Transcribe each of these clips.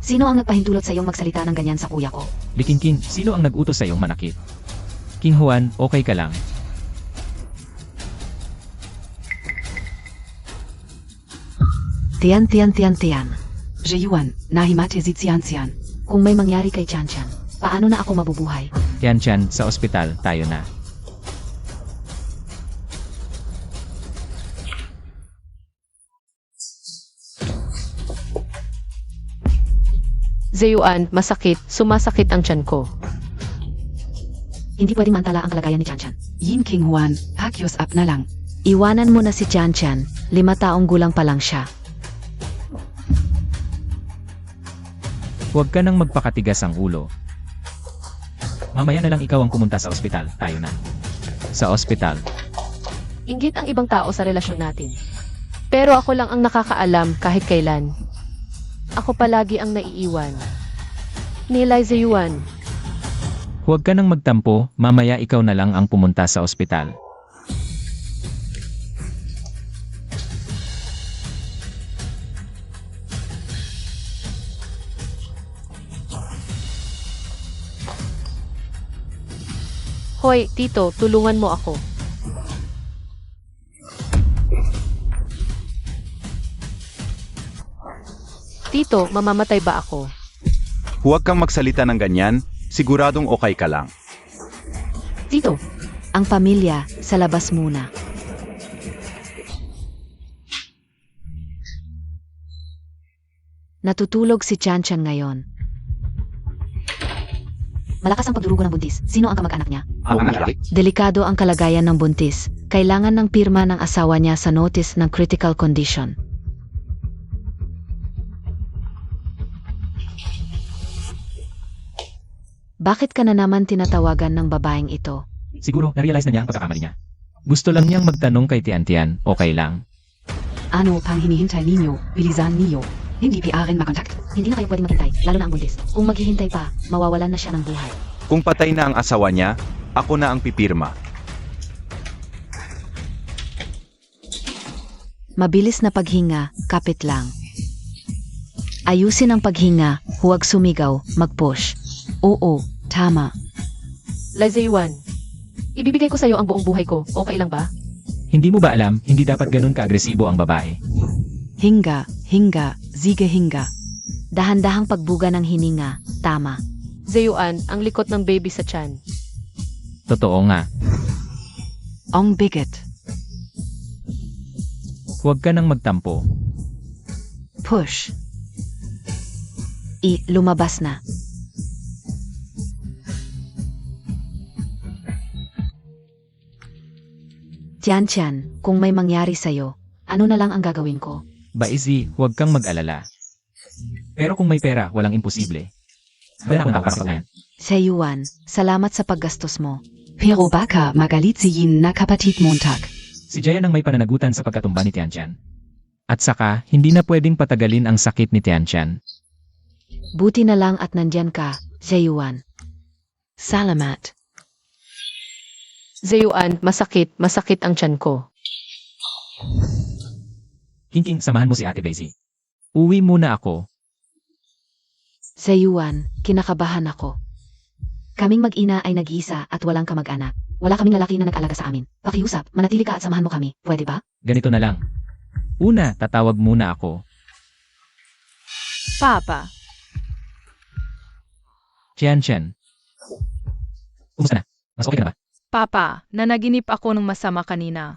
Sino ang nagpahintulot sa iyong magsalita ng ganyan sa kuya ko? Li King, sino ang nag-utos sa iyong manakit? King Juan, okay ka lang? Tian. Jeyuan, nahimate si Tian. Kung may mangyari kay Tian, paano na ako mabubuhay? Tian, sa ospital, tayo na. Zeyuan, masakit, sumasakit ang tiyan ko. Hindi pwedeng mantala ang kalagayan ni Tian. Yin King Juan, pakius up na lang. Iwanan mo na si Tian. 5 taong gulang pa lang siya. Huwag ka nang magpakatigas ang ulo. Mamaya na lang ikaw ang pumunta sa ospital, tayo na. Sa ospital. Inggit ang ibang tao sa relasyon natin. Pero ako lang ang nakakaalam kahit kailan. Ako palagi ang naiiwan. Nilay Zeyuan. Huwag ka nang magtampo, mamaya ikaw na lang ang pumunta sa ospital. Hoy, Tito, tulungan mo ako. Tito, mamamatay ba ako? Huwag kang magsalita ng ganyan, siguradong okay ka lang. Dito, ang pamilya sa labas muna. Natutulog si Tian ngayon. Malakas ang pagdurugo ng buntis. Sino ang kamag-anak niya? Delikado ang kalagayan ng buntis. Kailangan ng pirma ng asawa niya sa notice ng critical condition. Bakit ka na naman tinatawagan ng babaeng ito? Siguro, na-realize na niya ang pagkakamali niya. Gusto lang niyang magtanong kay Tian, okay lang. Ano pang hinihintay ninyo? Bilisan niyo. Hindi PRN makontakt. Hindi na kayo pwedeng maghintay, lalo na ang buntis. Kung maghihintay pa, mawawalan na siya ng buhay. Kung patay na ang asawa niya, ako na ang pipirma. Mabilis na paghinga, kapit lang. Ayusin ang paghinga, huwag sumigaw, mag-push. Oo, tama. Lai Zeyuan, ibibigay ko sa'yo ang buong buhay ko, okay lang ba? Hindi mo ba alam, hindi dapat ganun ka-agresibo ang babae? Hinga, sige hinga. Dahan-dahang pagbuga ng hininga, tama. Zeyuan, ang likot ng baby sa tiyan. Totoo nga. Ong bigot. Huwag ka nang magtampo. Push. Lumabas na. Tian, kung may mangyari sa'yo, ano na lang ang gagawin ko? Baizi, huwag kang mag-alala. Pero kung may pera, walang imposible. Wala akong kapasitan. Zeyuan, salamat sa paggastos mo. Pero baka magalit si Yin na kapatid Montag. Si Jayan ang may pananagutan sa pagkatumba ni Tian. At saka, hindi na pwedeng patagalin ang sakit ni Tian. Buti na lang at nandyan ka, Zeyuan. Salamat. Zeyuan, masakit ang tiyan ko. King, samahan mo si Ate Daisy. Uwi muna ako. Zeyuan, kinakabahan ako. Kaming mag-ina ay nag-iisa at walang kamag-anak. Wala kaming lalaki na nag-alaga sa amin. Pakiusap, manatili ka at samahan mo kami. Pwede ba? Ganito na lang. Una, tatawag muna ako. Papa. Tian. Kumusta na? Mas okay ka na ba? Papa, nanaginip ako ng masama kanina.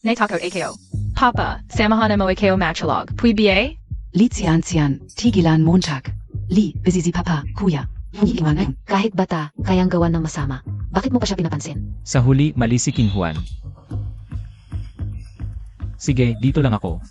Naitako AKO. Papa, samahan mo AKO matchalog. Puibie? Li Tian, tigilan Montag. Li, busy si Papa, Kuya. Iiwanan. Kahit bata, kayang gawan ng masama. Bakit mo pa siya pinapansin? Sa huli, mali si King Juan. Sige, dito lang ako.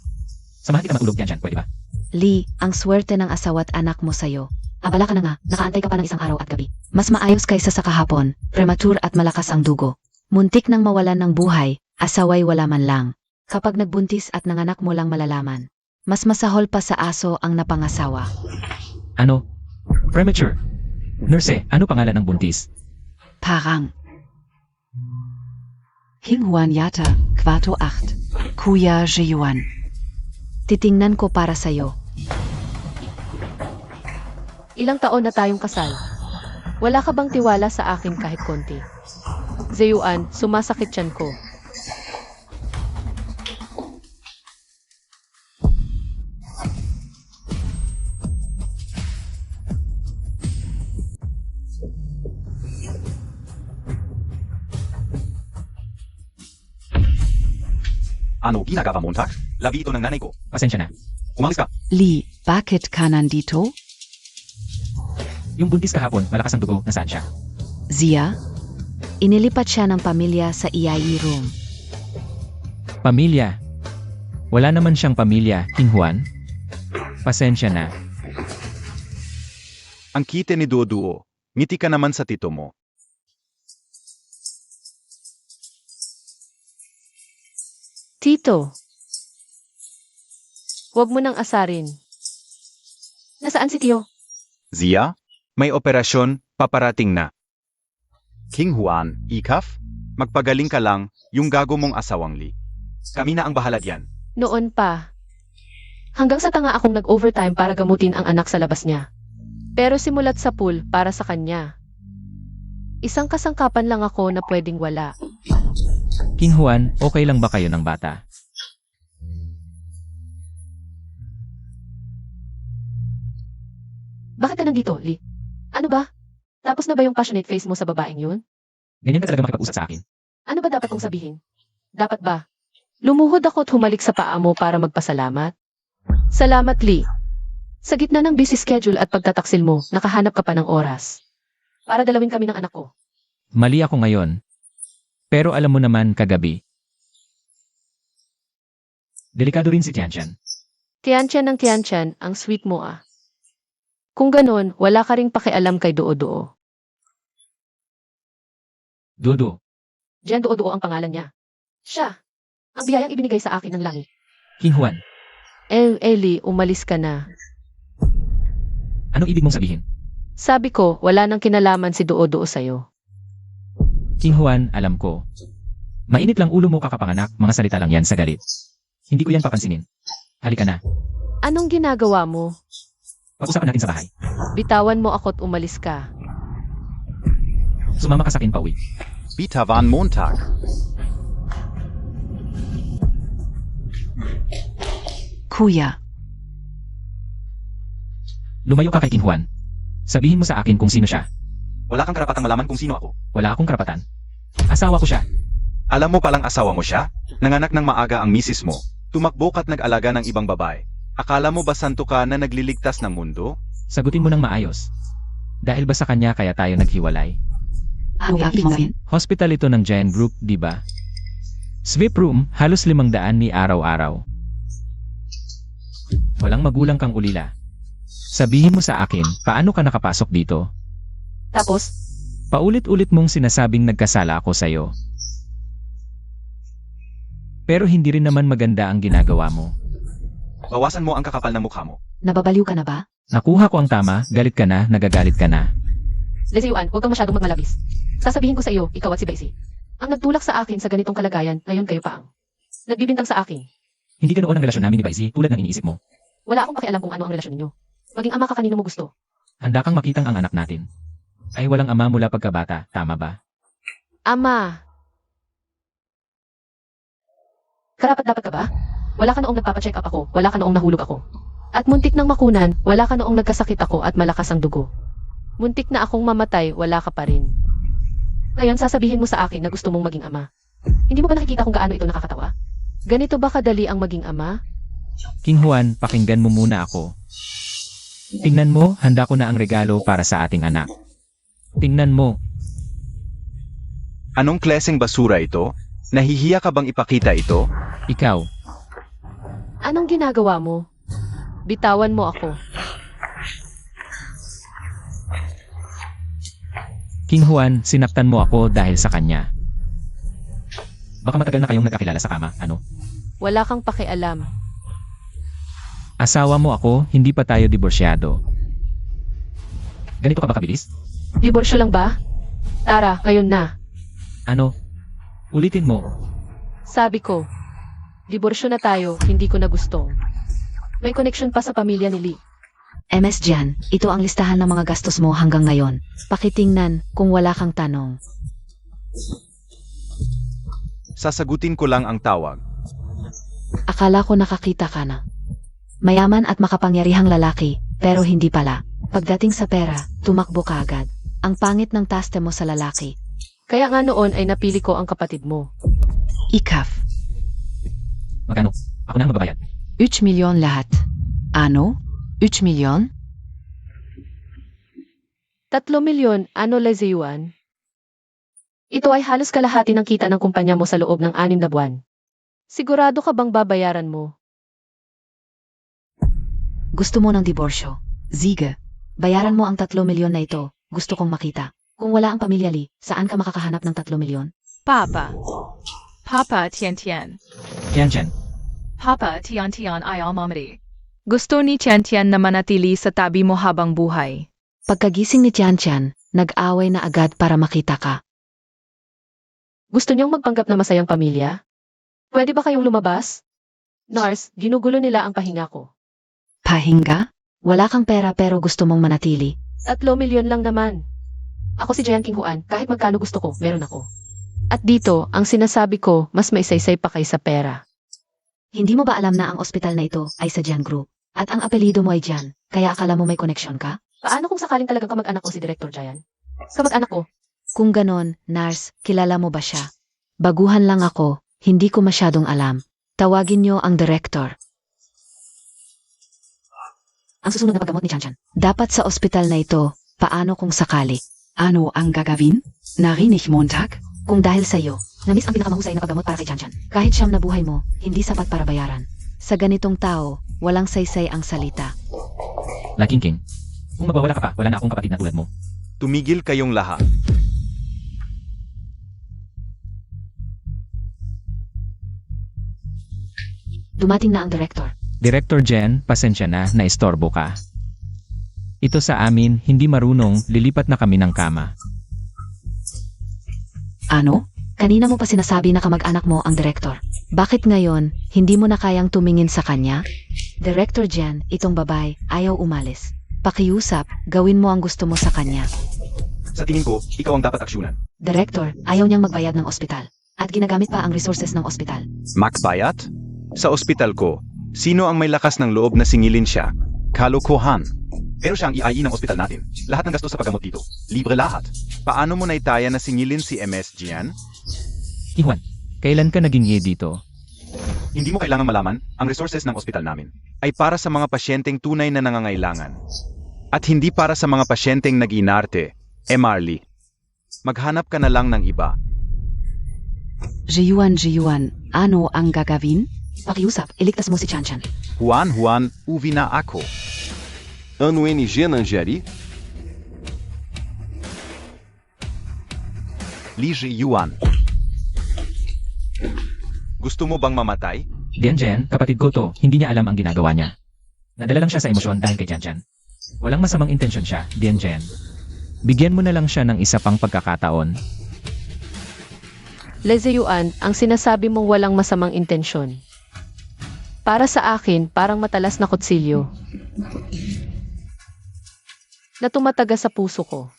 Samahan kita matulog Tian, pwede ba? Li, ang swerte ng asawa at anak mo sa'yo. Abala ka na nga, nakaantay ka pa ng isang araw at gabi. Mas maayos kaysa sa kahapon, premature at malakas ang dugo. Muntik nang mawalan ng buhay, asaway wala man lang. Kapag nagbuntis at nanganak mo lang malalaman. Mas masahol pa sa aso ang napangasawa. Ano? Premature? Nurse, ano pangalan ng buntis? Parang. King Juan yata, kwarto 8. Kuya Zeyuan. Titingnan ko para sa'yo. Ilang taon na tayong kasal. Wala ka bang tiwala sa akin kahit konti? Zeyuan, sumasakit tiyan ko. Ano ginagawa mo, Montak? Labi ito ng nanay ko. Pasensya na. Umalis ka. Lee, bakit ka nandito? Yung buntis kahapon, malakas ang dugo, nasaan siya? Zia? Inilipat siya ng pamilya sa EIE room. Pamilya. Wala naman siyang pamilya, King Juan. Pasensya na. Ang kite ni Duo-Duo. Ngiti ka naman sa tito mo. Tito. Huwag mo nang asarin. Nasaan si Tio? Zia, may operasyon, paparating na. King Juan, Ikaf, magpagaling ka lang, yung gago mong asawang Lee. Kami na ang bahala diyan. Noon pa. Hanggang sa tanga akong nag-overtime para gamutin ang anak sa labas niya. Pero simulat sa pool para sa kanya. Isang kasangkapan lang ako na pwedeng wala. King Juan, okay lang ba kayo ng bata? Bakit ka nandito, Lee? Ano ba? Tapos na ba yung passionate face mo sa babaeng yun? Ganyan ka talaga makipag-usap sa akin. Ano ba dapat kong sabihin? Dapat ba? Lumuhod ako at humalik sa paa mo para magpasalamat? Salamat, Lee. Sa gitna ng busy schedule at pagtataksil mo, nakahanap ka pa ng oras. Para dalawin kami ng anak ko. Mali ako ngayon. Pero alam mo naman kagabi. Delikado rin si Tianchan. Tiyanchan ng Tiyanchan, ang sweet mo ah. Kung ganon, wala ka ring pakialam kay Duo-Duo. Dudu, Diyan Duo-Duo ang pangalan niya. Siya. Ang biyayang ibinigay sa akin ng langit. King Juan, Eli, umalis ka na. anong ibig mong sabihin? Sabi ko, wala nang kinalaman si Duo-Duo sa'yo. King Juan, alam ko. Mainit lang ulo mo kakapanganak, mga salita lang yan sa galit. Hindi ko yan papansinin. Halika na. Anong ginagawa mo? Pag-usapan natin sa bahay. Bitawan mo ako't umalis ka. Sumama ka sa akin pauwi. Bitawan Montag. Kuya, Lumayo ka kay King Juan. Sabihin mo sa akin kung sino siya. Wala kang karapatang malaman kung sino ako. Wala akong karapatan. Asawa ko siya. Alam mo palang asawa mo siya? Nanganak ng maaga ang misis mo. Tumakbo ka't nag-alaga ng ibang babae. Akala mo ba santo ka na nagliligtas ng mundo? Sagutin mo ng maayos. Dahil ba sa kanya kaya tayo naghiwalay? Hospital ito ng Giant Group, di ba? Sweep room, halos 500 ni araw-araw. Walang magulang kang ulila. Sabihin mo sa akin, paano ka nakapasok dito? Tapos, Paulit-ulit mong sinasabing nagkasala ako sa'yo. Pero hindi rin naman maganda ang ginagawa mo. Bawasan mo ang kakapal ng mukha mo. nababaliw ka na ba? Nakuha ko ang tama, galit ka na, nagagalit ka na. Leseyuan, huwag kang masyadong magmalabis. Sasabihin ko sa iyo, ikaw at si Baisi. Ang nagtulak sa akin sa ganitong kalagayan, ngayon kayo pa ang nagbibintang sa akin. Hindi ganoon ang relasyon namin ni Baisi, tulad ng iniisip mo. Wala akong pakialam kung ano ang relasyon ninyo. Maging ama ka kanino mo gusto. Handa kang makitang ang anak natin. Ay walang ama mula pagkabata, tama ba? Ama! Karapat dapat ka ba? Wala ka noong nagpapacheck up ako, wala ka noong nahulog ako. At muntik ng makunan, wala ka noong nagkasakit ako at malakas ang dugo. Muntik na akong mamatay, wala ka pa rin. Ngayon sasabihin mo sa akin na gusto mong maging ama. Hindi mo ba nakikita kung gaano ito nakakatawa? Ganito ba kadali ang maging ama? King Juan, pakinggan mo muna ako. Tingnan mo, handa ko na ang regalo para sa ating anak. Tingnan mo, Anong klaseng basura ito? Nahihiya ka bang ipakita ito? ikaw, Anong ginagawa mo? Bitawan mo ako. King Juan, sinaktan mo ako dahil sa kanya. Baka matagal na kayong nagkakilala sa kama, ano? Wala kang pakialam. Asawa mo ako, hindi pa tayo diborsyado. Ganito ka ba kabilis? Diborsyo lang ba? Tara, ngayon na. Ano? Ulitin mo. Sabi ko, diborsyo na tayo, hindi ko na gusto. May connection pa sa pamilya ni Lee. MS Jan, ito ang listahan ng mga gastos mo hanggang ngayon. Pakitingnan kung wala kang tanong. Sasagutin ko lang ang tawag. Akala ko nakakita ka na. Mayaman at makapangyarihang lalaki, pero hindi pala. Pagdating sa pera, tumakbo ka agad. Ang pangit ng taste mo sa lalaki. Kaya nga noon ay napili ko ang kapatid mo. Ikaf, Magkano? Ako na ang magbabayad. 3 milyon lahat. Ano? 3 milyon? 3 milyon, ano Lezeuan? Ito ay halos kalahati ng kita ng kumpanya mo sa loob ng 6 na buwan. Sigurado ka bang babayaran mo? Gusto mo ng diborsyo? Sige. Bayaran mo ang 3 milyon na ito. Gusto kong makita. Kung wala ang pamilya Lee, saan ka makakahanap ng 3 milyon? Papa. Papa Tian Tian. Tian Tian. Papa Tian Tian Ayal Mamadi. Gusto ni Tian Tian na manatili sa tabi mo habang buhay. Pagkagising ni Tian Tian, nag-away na agad para makita ka. Gusto niyong magpanggap na masayang pamilya? Pwede ba kayong lumabas? Nars, ginugulo nila ang pahinga ko. Pahinga? Wala kang pera pero gusto mong manatili. 3 milyon lang naman. Ako si Jian King Huan, kahit magkano gusto ko, meron ako. At dito, ang sinasabi ko, mas maisaysay pa kaysa pera. Hindi mo ba alam na ang ospital na ito ay sa Jian Group? At ang apelido mo ay Jian, kaya akala mo may koneksyon ka? Paano kung sakaling talagang kamag-anak ko si Director Jian? Kamag-anak ko, Kung ganon, Nars, kilala mo ba siya? Baguhan lang ako, hindi ko masyadong alam. Tawagin niyo ang director. Ang susunod na paggamot ni Chanchan. Dapat sa ospital na ito, paano kung sakali? Ano ang gagawin? Narinig Montag? Kung dahil sa iyo, na-miss ang pinakamahusay na paggamot para kay Chanchan. Kahit siyam na buhay mo, hindi sapat para bayaran. Sa ganitong tao, walang saysay ang salita. Laking King. Kung mabawala ka pa, wala na akong kapatid na tulad mo. Tumigil kayong lahat. Dumating na ang director. Director Jen, pasensya na, naistorbo ka. Ito sa amin, hindi marunong, lilipat na kami ng kama. Ano? Kanina mo pa sinasabi na kamag-anak mo ang director. Bakit ngayon, hindi mo na kayang tumingin sa kanya? Director Jen, itong babae, ayaw umalis. Pakiusap, gawin mo ang gusto mo sa kanya. Sa tingin ko, ikaw ang dapat aksyonan. Director, ayaw niyang magbayad ng ospital. At ginagamit pa ang resources ng ospital. Magbayad? Sa ospital ko, sino ang may lakas ng loob na singilin siya? Kalokohan. Pero siya ang EIE ng ospital natin. Lahat ng gastos sa paggamot dito. Libre lahat. Paano mo naitaya na singilin si MS Jian? Iwan, kailan ka naging ye dito? Hindi mo kailangan malaman, ang resources ng ospital namin ay para sa mga pasyenteng tunay na nangangailangan. At hindi para sa mga pasyenteng nag-inarte, Marley. Maghanap ka na lang ng iba. Jiyuan, ano ang gagawin? Pakiusap, iligtas mo si Chanchan. Juan, uwi na ako. Ano NG Nanjari? Li Yuan. Gusto mo bang mamatay? Dian Jen, kapatid ko to, hindi niya alam ang ginagawa niya. Nadala lang siya sa emosyon dahil kay Jian Jian. Walang masamang intensyon siya, Dian Jen. Bigyan mo na lang siya ng isa pang pagkakataon. Lezeuan, ang sinasabi mong walang masamang intensyon. Para sa akin, parang matalas na kutsilyo. Na tumataga sa puso ko.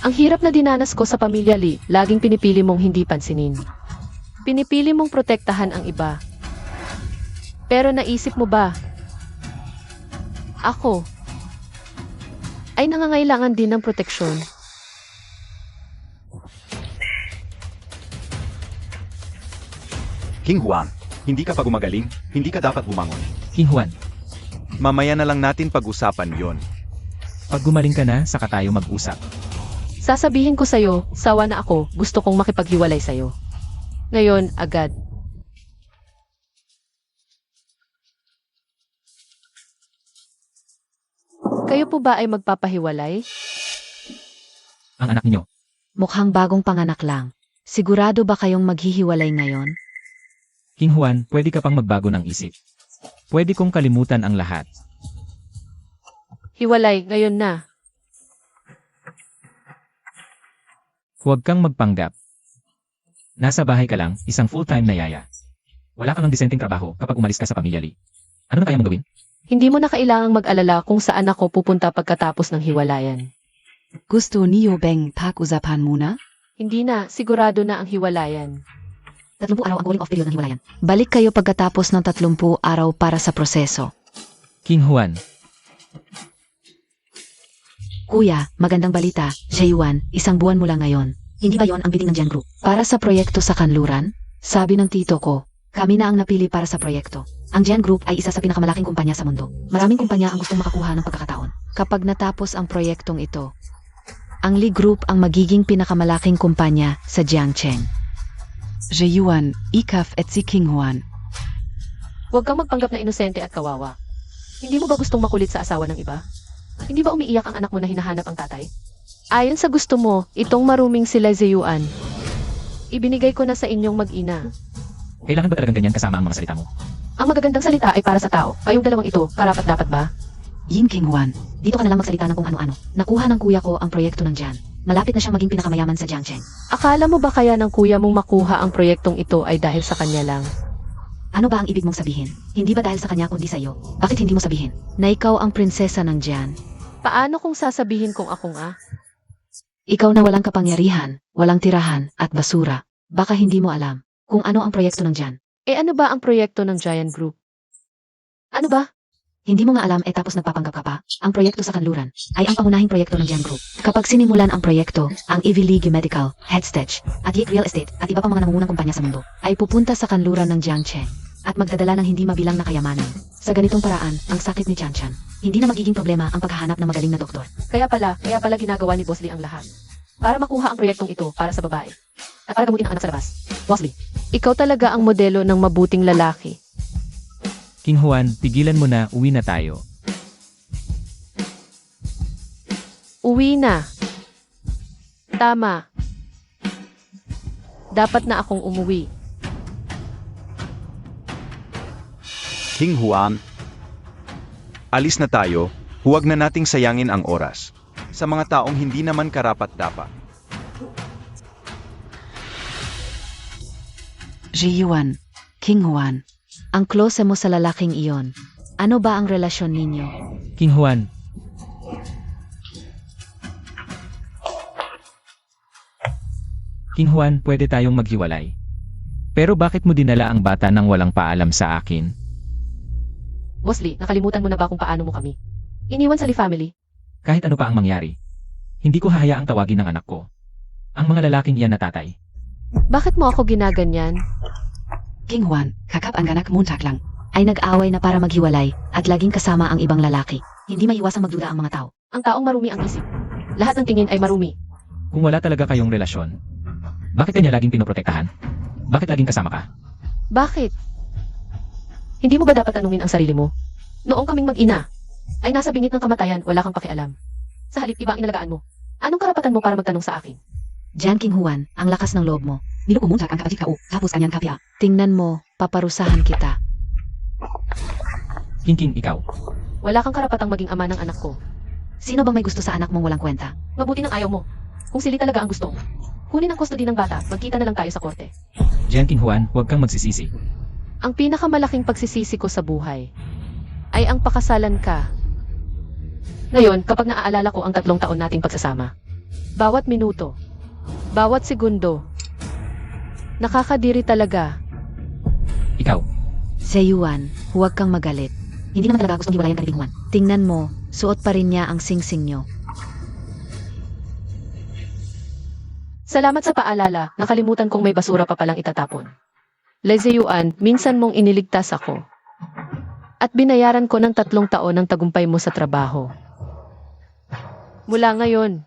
Ang hirap na dinanas ko sa pamilya Lee, laging pinipili mong hindi pansinin. Pinipili mong protektahan ang iba. Pero naisip mo ba? Ako ay nangangailangan din ng proteksyon. King Juan, hindi ka pa gumagaling, hindi ka dapat bumangon. King Juan, Mamaya na lang natin pag-usapan yon. pag gumaling ka na, saka tayo mag-usap. Sasabihin ko sa'yo, sawa na ako, gusto kong makipaghiwalay sa'yo. Ngayon, agad. Kayo po ba ay magpapahiwalay? Ang anak niyo, Mukhang bagong panganak lang. Sigurado ba kayong maghihiwalay ngayon? King Juan, pwede ka pang magbago ng isip. Pwede kong kalimutan ang lahat. Hiwalay, ngayon na. Huwag kang magpanggap. Nasa bahay ka lang, isang full-time na yaya. Wala kang disenteng trabaho kapag umalis ka sa pamilya, Lee. Ano na kaya mong gawin? Hindi mo na kailangang mag-alala kung saan ako pupunta pagkatapos ng hiwalayan. Gusto niyo bang pag-usapan muna? Hindi na, sigurado na ang hiwalayan. 30 araw ang cooling off period ng hiwalayan. Balik kayo pagkatapos ng 30 araw para sa proseso. King Juan, Kuya, magandang balita. Jae-yuan, 1 buwan mula ngayon. Hindi ba yon ang bidding ng Jian Group? Para sa proyekto sa kanluran? Sabi ng tito ko, kami na ang napili para sa proyekto. Ang Jian Group ay isa sa pinakamalaking kumpanya sa mundo. Maraming kumpanya ang gustong makakuha ng pagkakataon. Kapag natapos ang proyektong ito, ang Lee Group ang magiging pinakamalaking kumpanya sa Jiangcheng. Jae-yuan, ikaf at si King Juan. Huwag kang magpanggap na inosente at kawawa. Hindi mo ba gustong makulit sa asawa ng iba? Hindi ba umiiyak ang anak mo na hinahanap ang tatay? Ayon sa gusto mo, itong maruming sila Jae-yuan. Ibinigay ko na sa inyong mag-ina. kailangan ba talagang ganyan kasama ang mga salita mo? Ang magagandang salita ay para sa tao. Kayong dalawang ito, karapat-dapat ba? Yin King Juan, dito ka na lang magsalita ng kung ano-ano. Nakuha ng kuya ko ang proyekto ng Jian. Malapit na siyang maging pinakamayaman sa Jiangcheng. Akala mo ba kaya ng kuya mong makuha ang proyektong ito ay dahil sa kanya lang? Ano ba ang ibig mong sabihin? Hindi ba dahil sa kanya kundi sa iyo? Bakit hindi mo sabihin na ikaw ang prinsesa ng Jian? Paano kung sasabihin kong ako nga? Ikaw na walang kapangyarihan, walang tirahan, at basura. Baka hindi mo alam kung ano ang proyekto ng Jian. Eh ano ba ang proyekto ng Giant Group? Ano ba? Hindi mo nga alam tapos nagpapanggap ka pa. Ang proyekto sa kanluran ay ang pangunahing proyekto ng Jian Group. Kapag sinimulan ang proyekto, ang Ivy League Medical, Headstitch, at Yik Real Estate at iba pang mga nangungunang kumpanya sa mundo ay pupunta sa kanluran ng Jiangcheng at magdadala ng hindi mabilang na kayamanan. Sa ganitong paraan, ang sakit ni Chanchan, hindi na magiging problema ang paghahanap ng magaling na doktor. Kaya pala ginagawa ni Boss Lee ang lahat. Para makuha ang proyektong ito para sa babae. At para gamutin ang anak sa labas. Boss Lee, ikaw talaga ang modelo ng mabuting lalaki. King Juan, tigilan mo na, uwi na tayo. Uwi na. Tama. Dapat na akong umuwi. King Juan, alis na tayo, huwag na nating sayangin ang oras. Sa mga taong hindi naman karapat-dapat. Jae-yuan, King Juan, ang close mo sa lalaking iyon. Ano ba ang relasyon ninyo? King Juan, King Juan, pwede tayong maghiwalay. Pero bakit mo dinala ang bata nang walang paalam sa akin? Boss Lee, nakalimutan mo na ba kung paano mo kami? Iniwan sa Lee family. Kahit ano pa ang mangyari, hindi ko hahayaang tawagin ng anak ko ang mga lalaking iyan na tatay. Bakit mo ako ginaganyan? King Juan, kakap ang ganak muntak lang, ay nag-away na para maghiwalay at laging kasama ang ibang lalaki. Hindi maiwasang magduda ang mga tao. Ang taong marumi ang isip. Lahat ng tingin ay marumi. Kung wala talaga kayong relasyon, bakit kanya laging pinoprotektahan? Bakit laging kasama ka? Bakit? Hindi mo ba dapat tanungin ang sarili mo? Noong kaming mag-ina, ay nasa bingit ng kamatayan, wala kang pakialam. Sa halip, iba ang inalagaan mo. Anong karapatan mo para magtanong sa akin? Jan King Juan, ang lakas ng loob mo. Nilukumuntak ang kapatid kao, tapos kanyan kapya. Tingnan mo, paparusahan kita. King, ikaw. Wala kang karapatang maging ama ng anak ko. Sino bang may gusto sa anak mong walang kwenta? Mabuti ng ayaw mo. Kung sili talaga ang gusto mo. Kunin ang custody ng bata, magkita na lang tayo sa korte. Jan King Juan, huwag kang magsisisi. Ang pinakamalaking pagsisisi ko sa buhay ay ang pakasalan ka. Ngayon, kapag naaalala ko ang 3 taon nating pagsasama, bawat minuto, bawat segundo, nakakadiri talaga. Ikaw. Jae-yuan, huwag kang magalit. Hindi naman talaga gustong hiwalayan ka ni King Juan. Tingnan mo, suot pa rin niya ang singsing nyo. Salamat sa paalala, nakalimutan kong may basura pa palang itatapon. Jae-yuan, minsan mong iniligtas ako. At binayaran ko ng 3 taon ng tagumpay mo sa trabaho. Mula ngayon,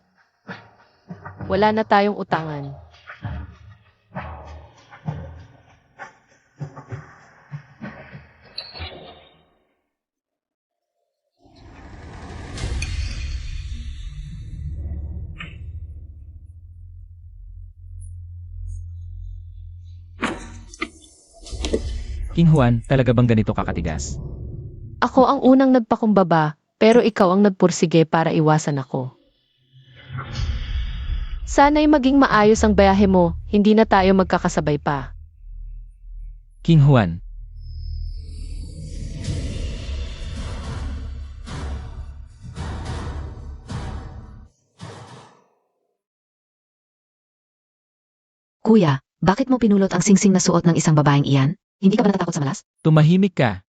wala na tayong utangan. King Juan, talaga bang ganito kakatigas? Ako ang unang nagpakumbaba, pero ikaw ang nagpursige para iwasan ako. Sana'y maging maayos ang biyahe mo, hindi na tayo magkakasabay pa. King Juan. Kuya, bakit mo pinulot ang singsing na suot ng isang babaeng iyan? Hindi ka ba natatakot sa malas? Tumahimik ka.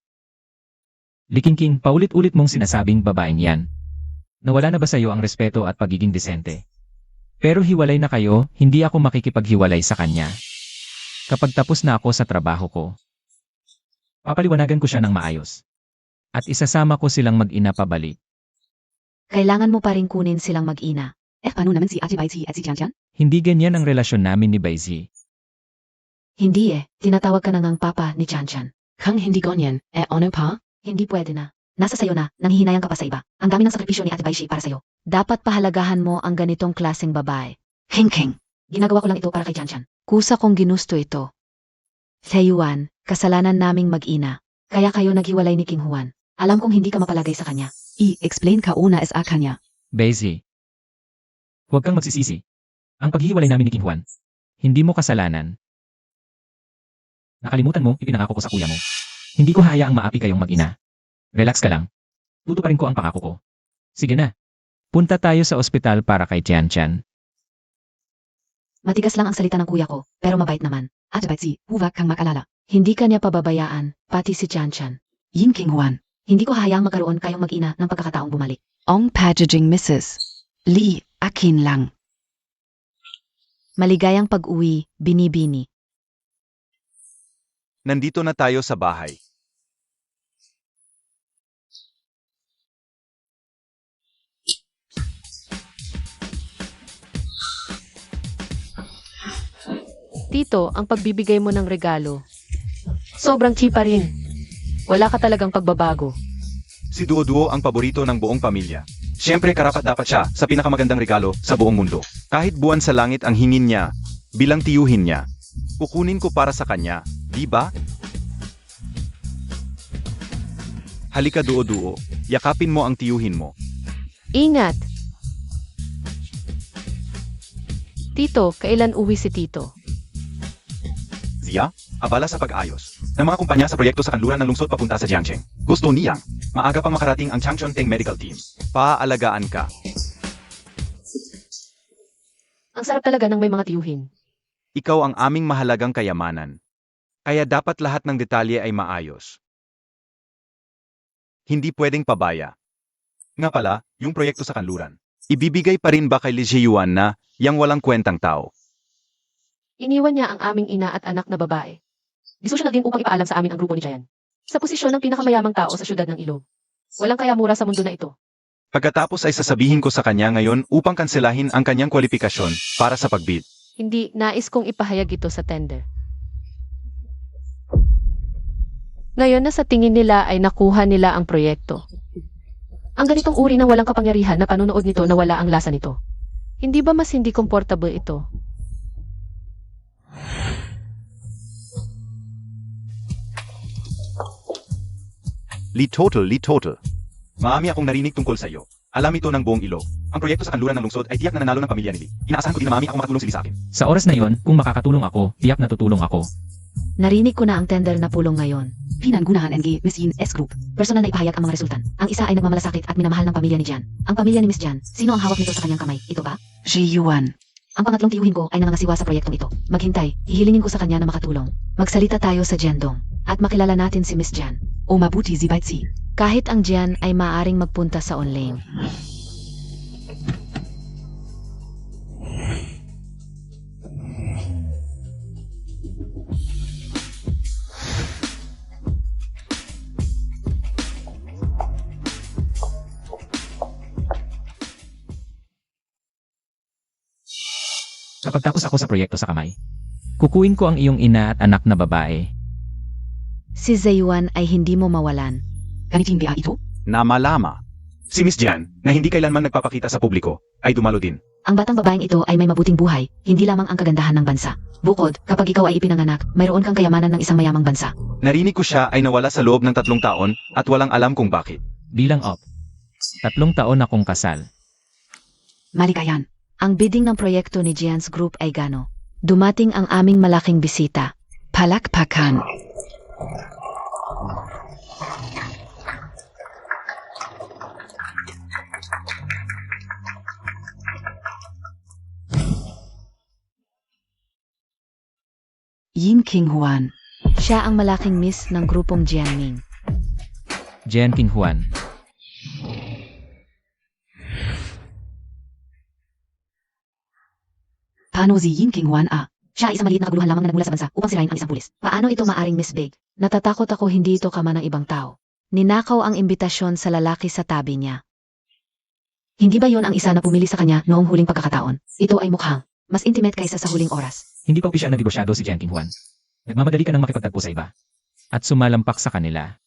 Liking King, paulit-ulit mong sinasabing babaeng yan. Nawala na ba sa'yo ang respeto at pagiging desente? Pero hiwalay na kayo, hindi ako makikipaghiwalay sa kanya. Kapag tapos na ako sa trabaho ko, papaliwanagan ko siya ng maayos. At isasama ko silang mag-ina pabalik. Kailangan mo pa rin kunin silang mag-ina. Paano naman si Ate Baiti at si Tian? Hindi ganyan ang relasyon namin ni Baizi. Hindi tinatawag ka na ngang papa ni Chan. Kang hindi ganyan, ano pa? Hindi pwede na. Nasa sayo na, nanghihinayang ka pa sa iba. Ang dami ng sakripisyo ni Ate Baishi para sayo. Dapat pahalagahan mo ang ganitong klaseng babae. King. Ginagawa ko lang ito para kay Chan. Kusa kong ginusto ito. Yuan, kasalanan naming mag-ina. Kaya kayo naghiwalay ni King Juan. Alam kong hindi ka mapalagay sa kanya. I-explain ka una sa kanya. Baizi. Huwag kang magsisisi. Ang paghihiwalay namin ni King Juan, hindi mo kasalanan. Nakalimutan mo, ipinangako ko sa kuya mo. Hindi ko hayaang maapi kayong mag-ina. Relax ka lang. Tutuparin ko ang pangako ko. Sige na. Punta tayo sa ospital para kay Tian. Matigas lang ang salita ng kuya ko, pero mabait naman. Ate Baiti, huwag kang mag-alala. Hindi ka niya pababayaan, pati si Chan. Yin King Juan. Hindi ko hayaang magkaroon kayong mag-ina ng pagkakataong bumalik. Ong packaging Mrs. Lee, akin lang. Maligayang pag-uwi, Binibini. Nandito na tayo sa bahay. Tito, ang pagbibigay mo ng regalo. Sobrang cheap pa rin. Wala ka talagang pagbabago. Si Duo-Duo ang paborito ng buong pamilya. Siyempre karapat-dapat siya sa pinakamagandang regalo sa buong mundo. Kahit buwan sa langit ang hingin niya, bilang tiyuhin niya, kukunin ko para sa kanya, di ba? Halika Duo-Duo, yakapin mo ang tiyuhin mo. Ingat! Tito, kailan uwi si Tito? Zia, abala sa pag-ayos ng mga kumpanya sa proyekto sa kanluran ng lungsod papunta sa Jiangcheng. Gusto niyang maaga pang makarating ang Changchun Teng Medical Team. Paaalagaan ka. Ang sarap talaga ng may mga tiyuhin. Ikaw ang aming mahalagang kayamanan. Kaya dapat lahat ng detalye ay maayos. Hindi pwedeng pabaya. Nga pala, yung proyekto sa kanluran. Ibibigay pa rin ba kay Li Zhiyuan na yang walang kwentang tao? Iniwan niya ang aming ina at anak na babae. Gusto siya na din upang ipaalam sa amin ang grupo ni Jayan. Sa posisyon ng pinakamayamang tao sa syudad ng Ilog. Walang kaya mura sa mundo na ito. Pagkatapos ay sasabihin ko sa kanya ngayon upang kanselahin ang kanyang kwalifikasyon para sa pagbid. Hindi, nais kong ipahayag ito sa tender. Ngayon na sa tingin nila ay nakuha nila ang proyekto. Ang ganitong uri ng walang kapangyarihan na panunood nito na wala ang lasa nito. Hindi ba mas hindi comfortable ito? Li Total. Maami akong narinig tungkol sa iyo. Alam ito ng buong Ilog. Ang proyekto sa kanluran ng lungsod ay tiyak na nanalo ng pamilya ni Li. Inaasahan ko din na mami ako makatulong sila sa akin. Sa oras na yon, kung makakatulong ako, tiyak na tutulong ako. Narinig ko na ang tender na pulong ngayon. Pinanggunahan NG Miss Yin S Group. Personal na ipahayag ang mga resultan. Ang isa ay nagmamalasakit at minamahal ng pamilya ni Jan. Ang pamilya ni Miss Jan, sino ang hawak nito sa kanyang kamay? Ito ba? Yuan. Ang pangatlong tiyuhin ko ay nangangasiwa sa proyektong ito. Maghintay, hihilingin ko sa kanya na makatulong. Magsalita tayo sa Jiandong at makilala natin si Miss Jan. O mabuti si Baitsi. Kahit ang Jan ay maaring magpunta sa online. Kapag tapos ako sa proyekto sa kamay, kukuin ko ang iyong ina at anak na babae. Si Zayuan ay hindi mo mawalan. Ganiting biya ito? Namalama. Si Miss Jan, na hindi kailanman nagpapakita sa publiko, ay dumalo din. Ang batang babaeng ito ay may mabuting buhay, hindi lamang ang kagandahan ng bansa. Bukod, kapag ikaw ay ipinanganak, mayroon kang kayamanan ng isang mayamang bansa. Narinig ko siya ay nawala sa loob ng 3 taon at walang alam kung bakit. Bilang op, 3 taon akong kasal. Malikayan. Ang bidding ng proyekto ni Jian's Group ay gano. Dumating ang aming malaking bisita. Palakpakan. Yin King Huan. Siya ang malaking miss ng grupong Jianming. Jian King Huan. Paano si Yin King Huan Siya ay isang maliit na kaguluhan lamang na nagmula sa bansa upang sirain ang isang pulis. Paano ito maaring Miss Big? Natatakot ako hindi ito kama ng ibang tao. Ninakaw ang imbitasyon sa lalaki sa tabi niya. Hindi ba yon ang isa na pumili sa kanya noong huling pagkakataon? Ito ay mukhang mas intimate kaysa sa huling oras. Hindi pa opisyal na dibosyado si Jian King Huan. Nagmamadali ka ng makipagtagpo sa iba. At sumalampak sa kanila.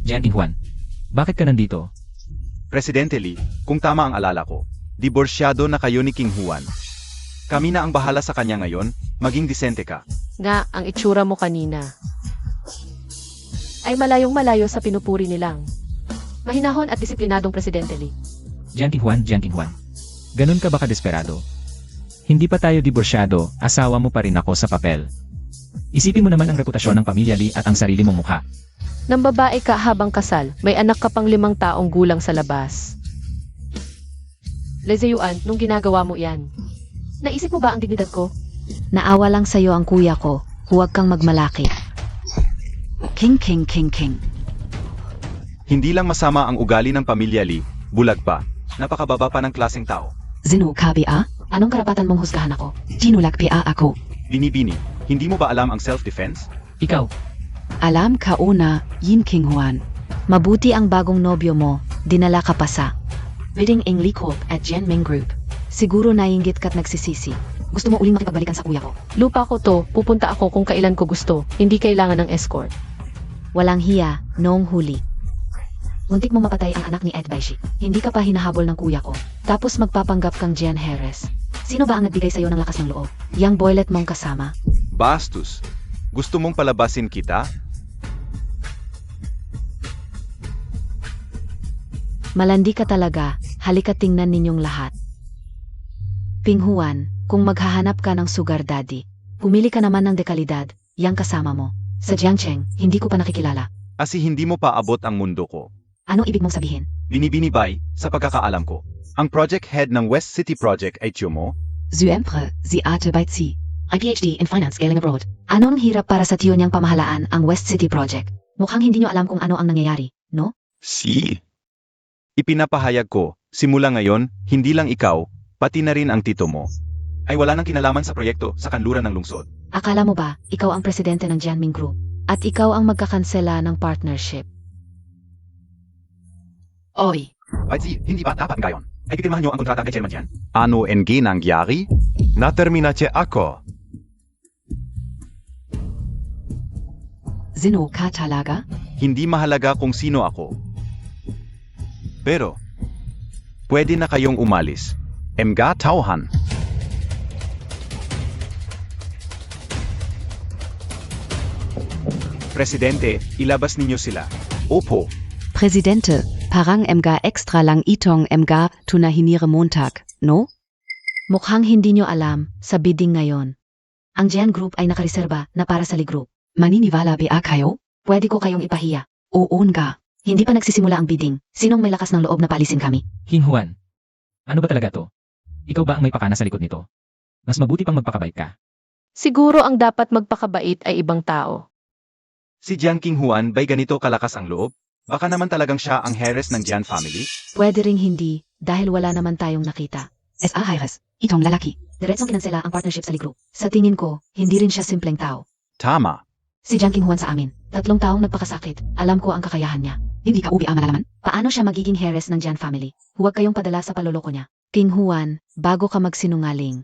Jian King Huan, bakit ka nandito? Presidente Lee, kung tama ang alala ko, diborsyado na kayo ni King Huan. Kami na ang bahala sa kanya ngayon, maging disente ka. Nga, ang itsura mo kanina ay malayong malayo sa pinupuri nilang mahinahon at disiplinadong Presidente Lee. Jian King Huan, Jian King Huan. Ganun ka ba kadesperado? Hindi pa tayo diborsyado, asawa mo pa rin ako sa papel. Isipin mo naman ang reputasyon ng pamilya Lee at ang sarili mong mukha. Nang babae ka habang kasal, may anak ka pang 5 taong gulang sa labas. Lezeyuan, nung ginagawa mo yan, naisip mo ba ang dignidad ko? Naawa lang sa'yo ang kuya ko. Huwag kang magmalaki. King. Hindi lang masama ang ugali ng pamilya Lee, bulag pa, napakababa pa ng klaseng tao. Zinu kabi Anong karapatan mong husgahan ako? Ginulag ako. Binibini, hindi mo ba alam ang self-defense? Ikaw, Alam ka una, Yin King Huan. Mabuti ang bagong nobyo mo, dinala ka pa sa bidding ang Likop at Jianming Group. Siguro naiinggit ka't nagsisisi. Gusto mo uling makipagbalikan sa kuya ko. Lupa ko to, pupunta ako kung kailan ko gusto, hindi kailangan ng escort. Walang hiya, noong huli. Muntik mo mapatay ang anak ni Ed Baishi. Hindi ka pa hinahabol ng kuya ko. Tapos magpapanggap kang Jen Harris. Sino ba ang nagbigay sa'yo ng lakas ng loob? Yang boylet mong kasama? Bastos. Gusto mong palabasin kita? Malandi ka talaga, halika tingnan ninyong lahat. Ping Huan, kung maghahanap ka ng sugar daddy, pumili ka naman ng dekalidad, yang kasama mo. Sa Jiangcheng, hindi ko pa nakikilala. Asi hindi mo pa abot ang mundo ko. Ano ibig mong sabihin? Binibini bay, sa pagkakaalam ko. Ang project head ng West City Project ay tiyo mo? Zuempre, si Ate Baitsi. Ay PhD in Finance Scaling Abroad. Anong hirap para sa tiyo niyang pamahalaan ang West City Project? Mukhang hindi niyo alam kung ano ang nangyayari, no? Si. Ipinapahayag ko, simula ngayon, hindi lang ikaw, pati na rin ang tito mo, ay wala nang kinalaman sa proyekto sa kanluran ng lungsod. Akala mo ba, ikaw ang presidente ng Jianming Group? At ikaw ang magkakansela ng partnership? Oy, Baitsi, hindi ba dapat gayon? Ay pipirmahan niyo ang kontrata kay Chairman Jan. Ano ang nangyari? Naterminacie ako. Zino ka talaga? Hindi mahalaga kung sino ako. Pero, pwede na kayong umalis. Mga tauhan. Presidente, ilabas ninyo sila. Opo. Presidente, parang mga extra lang itong mga tunahinire Montag, no? Mukhang hindi nyo alam sa bidding ngayon. Ang Jian Group ay nakareserba na para sa Lee Group. Maniniwala ba kayo? Pwede ko kayong ipahiya. Oo nga. Hindi pa nagsisimula ang bidding. Sinong may lakas ng loob na paalisin kami? King Huan. Ano ba talaga to? Ikaw ba ang may pakana sa likod nito? Mas mabuti pang magpakabait ka. Siguro ang dapat magpakabait ay ibang tao. Si Jian King Huan ba'y ganito kalakas ang loob? Baka naman talagang siya ang Harris ng Jian family? Pwede ring hindi, dahil wala naman tayong nakita. S.A. Harris, itong lalaki. Diretsong kinansela ang partnership sa Lee Group. Sa tingin ko, hindi rin siya simpleng tao. Tama. Si Jian King Huan sa amin. 3 taong nagpakasakit. Alam ko ang kakayahan niya. Hindi ka ubi ang malalaman? Paano siya magiging Harris ng Jian family? Huwag kayong padala sa paloloko niya. King Huan, bago ka magsinungaling.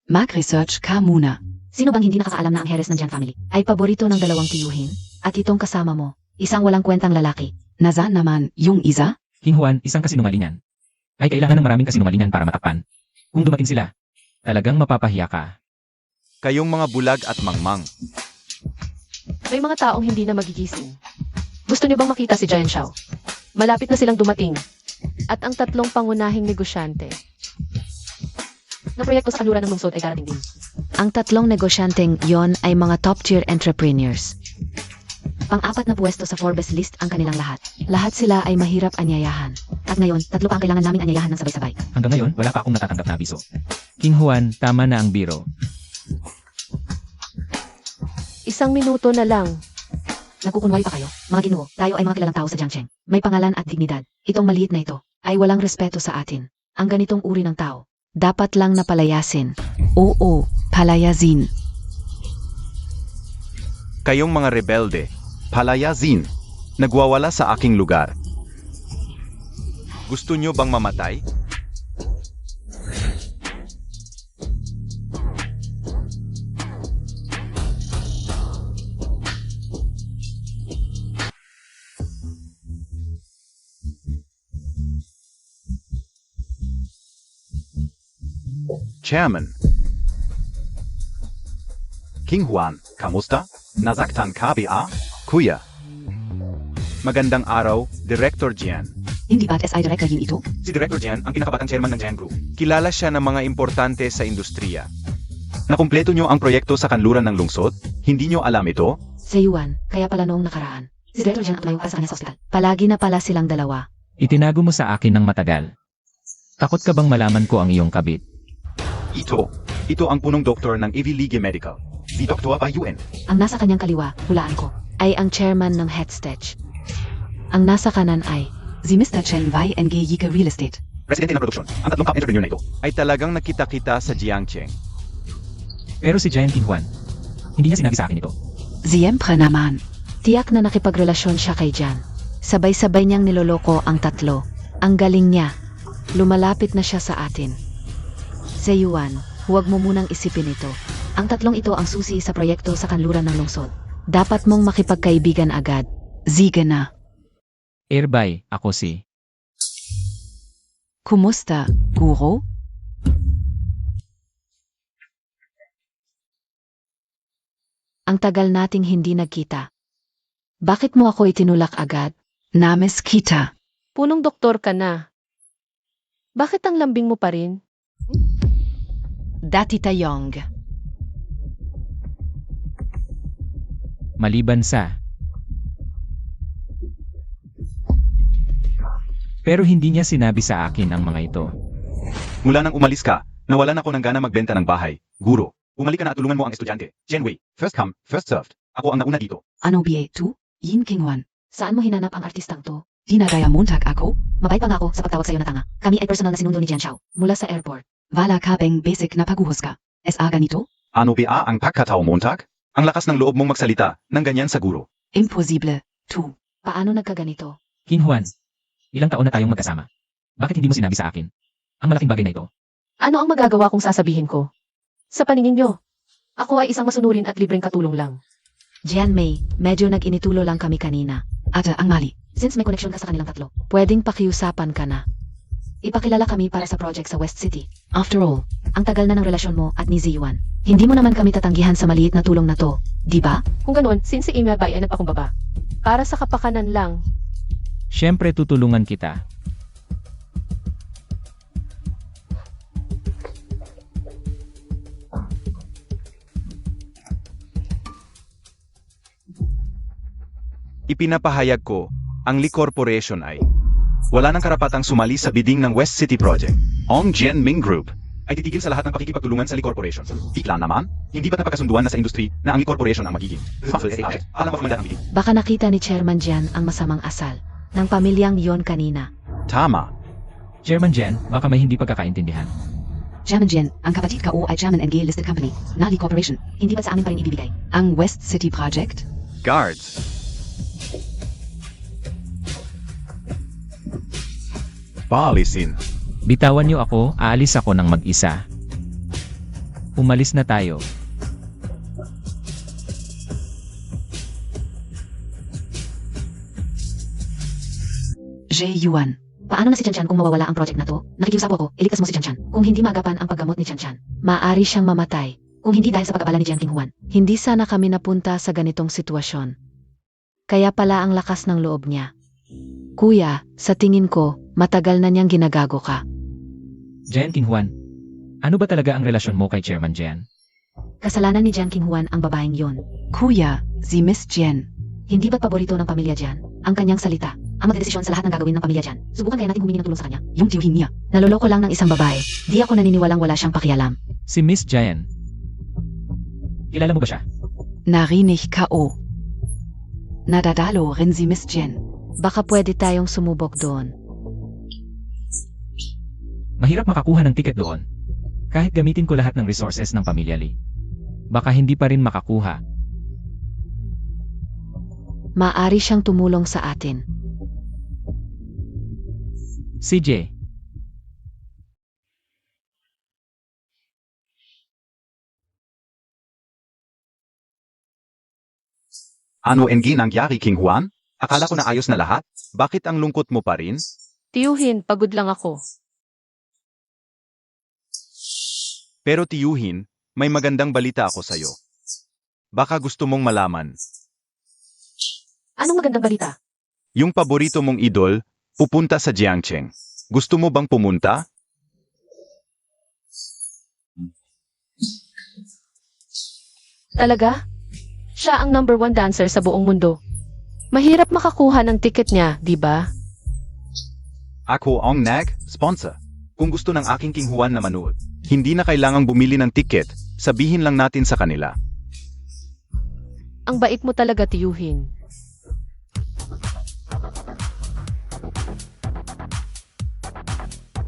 Mag-research ka muna. Sino bang hindi nakakaalam na ang Harris ng Jian family ay paborito ng 2 tiyuhin? At itong kasama mo, isang walang kwentang lalaki. Nasaan naman yung isa? King Huan, isang kasinungalingan. Ay kailangan ng maraming kasinungalingan para matakpan. Kung dumating sila, talagang mapapahiya ka. Kayong mga bulag at mangmang. May mga taong hindi na magigising. Gusto niyo bang makita si Jian Xiao? Malapit na silang dumating. At ang 3 pangunahing negosyante na proyekto sa kanluran ng lungsod ay darating din. Ang tatlong negosyanteng yon ay mga top-tier entrepreneurs. Pang-apat na pwesto sa Forbes list ang kanilang lahat. Lahat sila ay mahirap anyayahan. At ngayon, tatlo pa ang kailangan naming anyayahan ng sabay-sabay. Hanggang ngayon, wala pa akong natatanggap na abiso. King Juan, tama na ang biro. 1 minuto na lang. Nagkukunwari pa kayo? Mga ginoo, tayo ay mga kilalang tao sa Jiangcheng. May pangalan at dignidad. Itong maliit na ito ay walang respeto sa atin. Ang ganitong uri ng tao, dapat lang napalayasin. Oo, palayasin. Kayong mga rebelde, palayazin, nagwawala sa aking lugar. Gusto nyo bang mamatay? Chairman. King Juan, kamusta? Nasaktan ka ba? Kuya. Magandang araw, Director Jian. Hindi ba't SI Director yun ito? Si Director Jian ang pinakabatang chairman ng Jian Group. Kilala siya ng mga importante sa industriya. Nakumpleto nyo ang proyekto sa kanluran ng lungsod? Hindi nyo alam ito? Sa Yuan, kaya pala noong nakaraan. Si Director Jian ang tumayo para sa kanya sa ospital. Palagi na pala silang dalawa. Itinago mo sa akin ng matagal. Takot ka bang malaman ko ang iyong kabit? Ito ang punong doktor ng Ivy League Medical. Si Dr. Bai Yuen. Ang nasa kanyang kaliwa, hulaan ko, ay ang chairman ng Headstech. Ang nasa kanan ay si Mr. Chen Wei NG Yika Real Estate. Presidente ng produksyon. Ang tatlong top entrepreneur na ito ay talagang nakita-kita sa Jiangcheng. Pero si Giant King Juan, hindi niya sinabi sa akin ito. Siyempre naman. Tiyak na nakipagrelasyon siya kay Jan. Sabay-sabay niyang niloloko ang tatlo. Ang galing niya. Lumalapit na siya sa atin. Sa Yuan, huwag mo munang isipin ito. Ang tatlong ito ang susi sa proyekto sa kanluran ng lungsod. Dapat mong makipagkaibigan agad. Ziga na. Erbay, ako si. Kumusta, Guro? Ang tagal nating hindi nagkita. Bakit mo ako itinulak agad? Names kita. Punong doktor ka na. Bakit ang lambing mo pa rin? Dati tayong. Maliban sa. Pero hindi niya sinabi sa akin ang mga ito. Mula nang umalis ka, nawalan ako ng gana magbenta ng bahay. Guro, bumalik ka na at tulungan mo ang estudyante. Genwei, first come, first served. Ako ang nauna dito. Ano BA2? Yin King Juan. Saan mo hinanap ang artistang to? Dinagaya Montag ako? Mabait pa nga ako sa pagtawag sa'yo na tanga. Kami ay personal na sinundo ni Jian Xiao mula sa airport. Wala ka bang basic na paghuhusga? SA ganito? Ano ba ang pagkatao Montag? Ang lakas ng loob mong magsalita ng ganyan sa guro. Imposible. 2. Paano nagkaganito? King Juan, ilang taon na tayong magkasama. Bakit hindi mo sinabi sa akin ang malaking bagay na ito? Ano ang magagawa kong sasabihin ko? Sa paningin nyo, ako ay isang masunurin at libreng katulong lang. Jian Mei, medyo nag-initulo lang kami kanina. Ata ang mali. Since may koneksyon ka sa kanilang tatlo, pwedeng pakiusapan ka na. Ipakilala kami para sa project sa West City. After all, ang tagal na ng relasyon mo at ni Ziyuan. Hindi mo naman kami tatanggihan sa maliit na tulong na to, di ba? Kung ganoon, since si Ime Bai ay nagpakumbaba. Para sa kapakanan lang. Siyempre tutulungan kita. Ipinapahayag ko, ang Lee Corporation ay wala nang karapatang sumali sa bidding ng West City Project. Ang Jianming Group ay titigil sa lahat ng pakikipagtulungan sa Lee Corporation. Bigla naman, hindi ba napagkasunduan na sa industriya na ang Lee Corporation ang magiging? Alam mo ang bidding. Baka nakita ni Chairman Jian ang masamang asal ng pamilyang yon kanina. Tama. Chairman Jen, baka may hindi pagkakaintindihan. Chairman Jian, ang kapatid ka o ay Chairman and Gay listed company, na Lee Corporation, hindi ba sa amin pa rin ibibigay? Ang West City Project? Guards. Paalisin. Bitawan niyo ako, aalis ako ng mag-isa. Umalis na tayo. Yuan. Paano na si Chanchan kung mawawala ang project na to? Nakikiusap ako, iligtas mo si Chanchan. Kung hindi magapan ang paggamot ni Chanchan, maaari siyang mamatay. Kung hindi dahil sa pag-abala ni Jian King Juan. Hindi sana kami napunta sa ganitong sitwasyon. Kaya pala ang lakas ng loob niya. Kuya, sa tingin ko, matagal na niyang ginagago ka. Jen King Juan, ano ba talaga ang relasyon mo kay Chairman Jen? Kasalanan ni Jian Qinghuan ang babaeng yon. Kuya, si Miss Jen. Hindi ba't paborito ng pamilya Jian ang kanyang salita? Ang magdedesisyon sa lahat ng gagawin ng pamilya Jian. Subukan kaya natin humingi ng tulong sa kanya. Yung tiyuhin niya. Naloloko lang ng isang babae. Di ako naniniwalang wala siyang pakialam. Si Miss Jayan. Kilala mo ba siya? Narinig K.O. Nadadalo rin si Miss Jen. Baka pwede tayong sumubok doon. Mahirap makakuha ng tiket doon. Kahit gamitin ko lahat ng resources ng pamilya Lee. Baka hindi pa rin makakuha. Maaari siyang tumulong sa atin. CJ. Ano ang nangyari, King Juan? Akala ko na ayos na lahat. Bakit ang lungkot mo pa rin? Tiyuhin, pagod lang ako. Pero tiyuhin, may magandang balita ako sa'yo. Baka gusto mong malaman. Anong magandang balita? Yung paborito mong idol, pupunta sa Jiangcheng. Gusto mo bang pumunta? Talaga? Siya ang number 1 dancer sa buong mundo. Mahirap makakuha ng ticket niya, di ba? Ako ang sponsor. Kung gusto ng aking King Juan na manood, hindi na kailangang bumili ng ticket, sabihin lang natin sa kanila. Ang bait mo talaga, tiyuhin.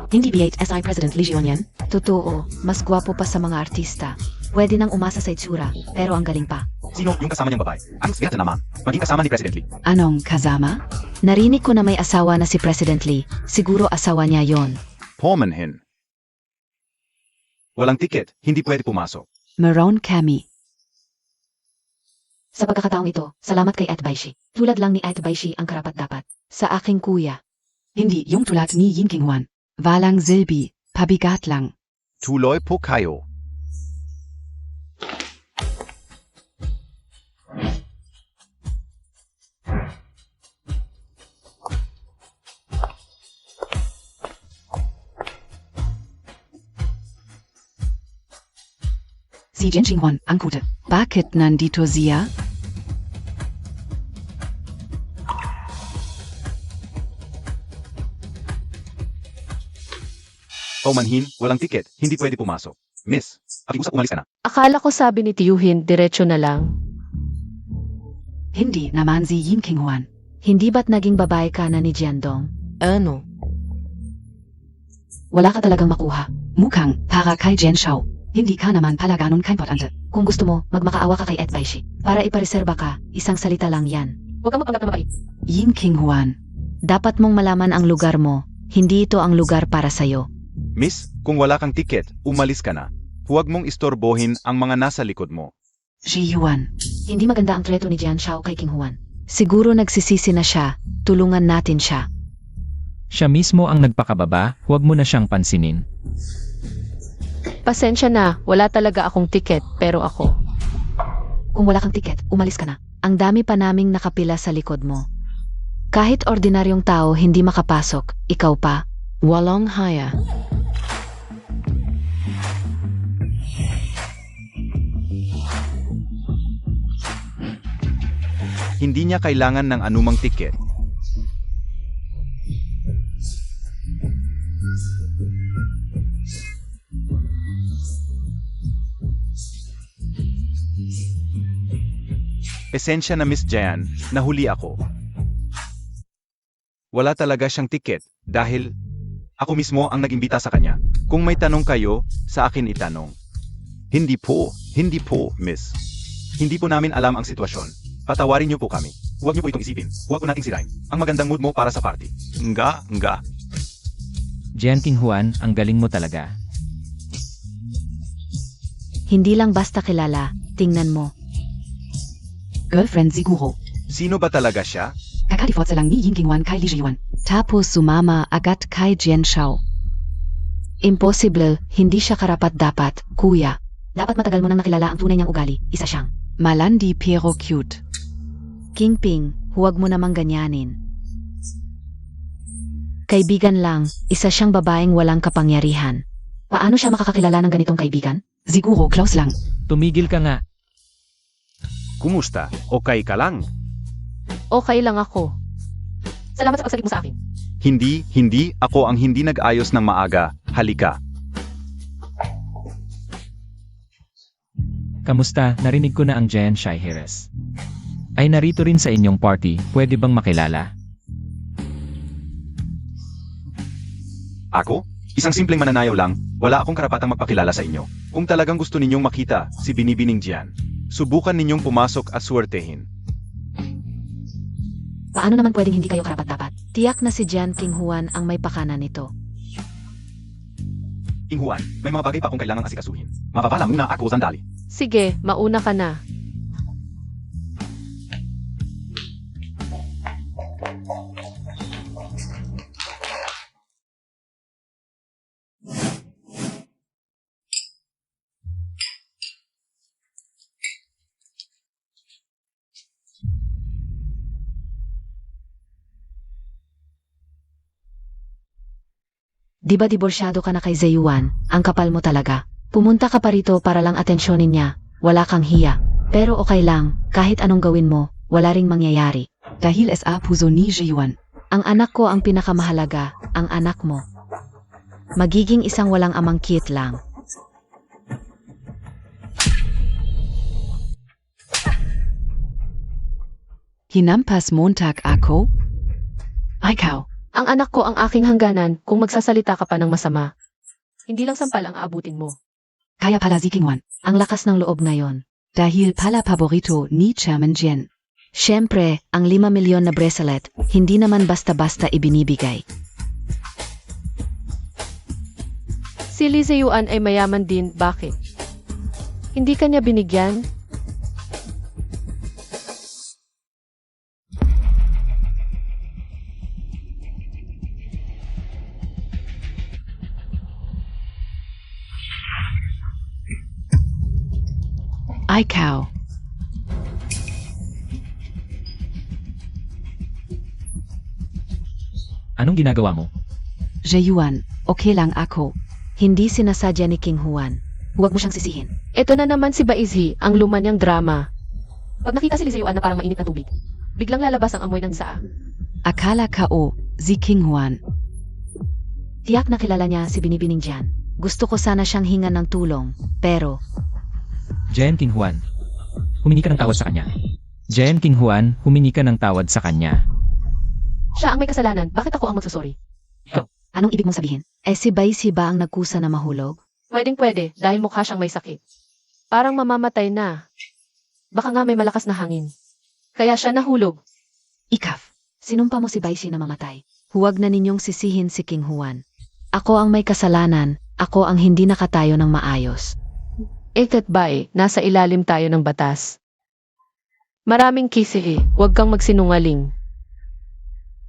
Hindi BHSI President Lee Jion yan? Totoo, mas gwapo pa sa mga artista. Pwede nang umasa sa itsura, pero ang galing pa. Sino yung kasama niyang babae? Ang swerte naman. Maging kasama ni President Lee. Anong kasama? Narinig ko na may asawa na si President Lee. Siguro asawa niya yon. Pomanhin. Walang ticket, hindi pwede pumasok. Maroon kami. Sa pagkakataong ito, salamat kay At Baishi. Tulad lang ni At Baishi ang karapat-dapat. Sa aking kuya. Hindi yung tulad ni Yin Qinghuan. Walang silbi, pabigat lang. Tuloy po kayo. Si Jian Qinghuan, ang kuta. Bakit nandito siya? Pomanhin, walang ticket, hindi pwede pumasok. Miss, pakiusap umalis ka na. Akala ko sabi ni tiyuhin, diretso na lang. Hindi naman si Yin Qinghuan. Hindi ba't naging babae ka na ni Jiandong? Ano? Wala ka talagang makuha. Mukhang para kay Jen Shao. Hindi ka naman pala ganun kaimportante. Kung gusto mo, magmakaawa ka kay At Baishi. Para ipareserba ka, isang salita lang yan. Huwag kang magpanggap na mabait. Yin Qinghuan. Dapat mong malaman ang lugar mo. Hindi ito ang lugar para sa'yo. Miss, kung wala kang ticket, umalis ka na. Huwag mong istorbohin ang mga nasa likod mo. Ji Yuan. Hindi maganda ang treto ni Jian Shao kay King Juan. Siguro nagsisisi na siya. Tulungan natin siya. Siya mismo ang nagpakababa, huwag mo na siyang pansinin. Pasensya na, wala talaga akong ticket, pero ako. Kung wala kang tiket, umalis ka na. Ang dami pa naming nakapila sa likod mo. Kahit ordinaryong tao hindi makapasok, ikaw pa, walang haya. Hindi niya kailangan ng anumang ticket. Esensya na Miss Jayan, nahuli ako. Wala talaga siyang ticket dahil ako mismo ang nag-imbita sa kanya. Kung may tanong kayo, sa akin itanong. Hindi po, Miss. Hindi po namin alam ang sitwasyon. Patawarin niyo po kami. Huwag niyo po itong isipin. Huwag po nating sirain. Ang magandang mood mo para sa party. Nga. Jian Qinghuan, ang galing mo talaga. Hindi lang basta kilala, tingnan mo. Girlfriend siguro. Sino ba talaga siya? Kakadifot lang ni Yin Qinghuan kay Lee Jiwan. Tapos sumama agad kay Jian Shao. Impossible, hindi siya karapat-dapat, kuya. Dapat matagal mo nang nakilala ang tunay niyang ugali, isa siyang. Malandi pero cute. Kingping, huwag mo namang ganyanin. Kaibigan lang, isa siyang babaeng walang kapangyarihan. Paano siya makakakilala ng ganitong kaibigan? Siguro Klaus lang. Tumigil ka nga. Kumusta? Okay ka lang? Okay lang ako. Salamat sa pagsalit mo sa akin. Hindi, ako ang hindi nag-ayos ng maaga. Halika. Kamusta? Narinig ko na ang Jen Shaiheres. Ay narito rin sa inyong party, pwede bang makilala? Ako? Isang simpleng mananayaw lang, wala akong karapatang magpakilala sa inyo. Kung talagang gusto ninyong makita si Binibining Jian, subukan ninyong pumasok at suwertehin. Paano naman pwedeng hindi kayo karapat-dapat? Tiyak na si Jian King Huan ang may pakana nito. King Juan, may mga bagay pa akong kailangang asikasuhin. Mapapala muna ako sandali. Sige, mauna ka na. Di ba diborsyado ka na kay Zeyuan? Ang kapal mo talaga. Pumunta ka pa rito para lang atensyonin niya. Wala kang hiya. Pero okay lang, kahit anong gawin mo, wala ring mangyayari. Dahil sa puso ni Jiyuan. Ang anak ko ang pinakamahalaga, ang anak mo. Magiging isang walang amang cute lang. Hinampas Montag ako? Ikaw. Ang anak ko ang aking hangganan kung magsasalita ka pa ng masama. Hindi lang sampal ang aabutin mo. Kaya pala si King Juan. Ang lakas ng loob ngayon. Dahil pala paborito ni Chairman Jen. Siyempre, ang 5 milyon na bracelet, hindi naman basta-basta ibinibigay. Si Lee Zeyuan ay mayaman din, bakit? Hindi ka niya binigyan? Ikaw. Anong ginagawa mo? Jiyuan, okay lang ako. Hindi sinasadya ni King Huan. Huwag mo siyang sisihin. Ito na naman si Baizhi, ang luma niyang drama. Pag nakita si Lee Zeyuan na parang mainit na tubig, biglang lalabas ang amoy ng saa. Akala kao, si King Juan. Tiyak na kilala niya si Binibining Jian. Gusto ko sana siyang hingan ng tulong, pero Jen King Huan. Humingi ka ng tawad sa kanya. Jen King Huan, humingi ka ng tawad sa kanya. Siya ang may kasalanan, bakit ako ang magsusorry? anong ibig mong sabihin? Si Baisi ba ang nagkusa na mahulog? Pwedeng-pwede, dahil mukha siyang may sakit. Parang mamamatay na. Baka nga may malakas na hangin. Kaya siya nahulog. Ikaf, sinumpa mo si Baisi na mamatay. Huwag na ninyong sisihin si King Huan. Ako ang may kasalanan, ako ang hindi nakatayo ng maayos. Ekat bay, nasa ilalim tayo ng batas. Maraming kisi, huwag kang magsinungaling.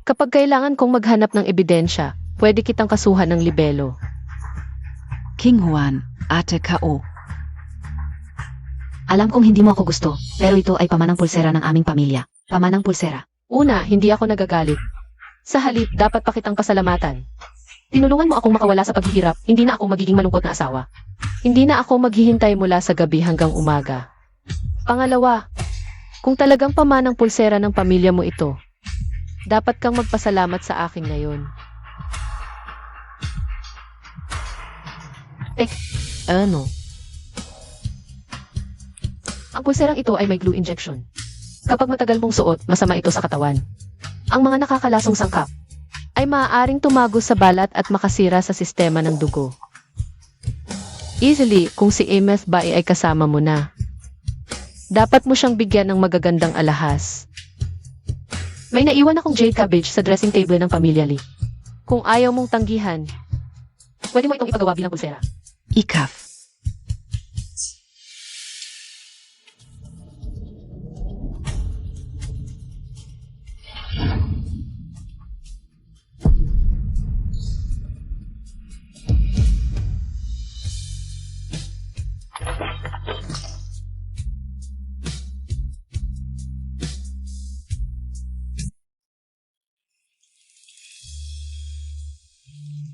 Kapag kailangan kong maghanap ng ebidensya, pwede kitang kasuhan ng libelo. King Juan, ate kao. Alam kong hindi mo ako gusto, pero ito ay pamanang pulsera ng aming pamilya. Pamanang pulsera. Una, hindi ako nagagalit. Sa halip, dapat pa kitang pasalamatan. Tinulungan mo akong makawala sa paghihirap, hindi na ako magiging malungkot na asawa. Hindi na ako maghihintay mula sa gabi hanggang umaga. Pangalawa, kung talagang pamanang pulsera ng pamilya mo ito, dapat kang magpasalamat sa akin ngayon. Ano? Ang pulserang ito ay may glue injection. Kapag matagal mong suot, masama ito sa katawan. Ang mga nakakalasong sangkap ay maaaring tumagos sa balat at makasira sa sistema ng dugo. Easily, kung si Ameth ba ay kasama mo na. Dapat mo siyang bigyan ng magagandang alahas. May naiwan akong jade cabbage sa dressing table ng pamilya Lee. Kung ayaw mong tanggihan, pwede mo itong ipagawa bilang pulsera. Ikaf.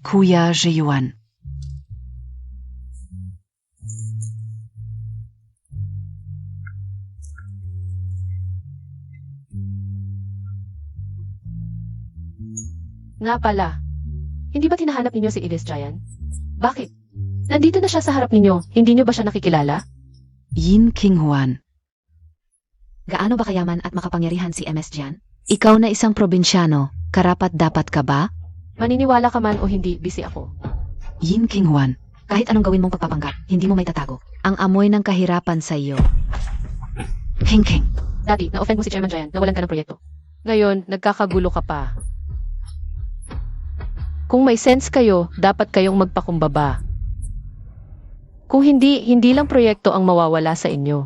Kuya Jiyuan. Nga pala, hindi ba tinahanap ninyo si Elise Jayan? Bakit? Nandito na siya sa harap ninyo, hindi nyo ba siya nakikilala? Yin King Huan. Gaano ba kayaman at makapangyarihan si MS Jian? Ikaw na isang probinsyano, karapat-dapat ka ba? Maniniwala ka man o hindi, busy ako. Yin King Huan. Kahit anong gawin mong pagpapanggap, hindi mo may tatago. Ang amoy ng kahirapan sa iyo. King King. Dati, na-offend mo si Chairman Jayan, nawalan ka ng proyekto. Ngayon, nagkakagulo ka pa. Kung may sense kayo, dapat kayong magpakumbaba. Kung hindi, hindi lang proyekto ang mawawala sa inyo.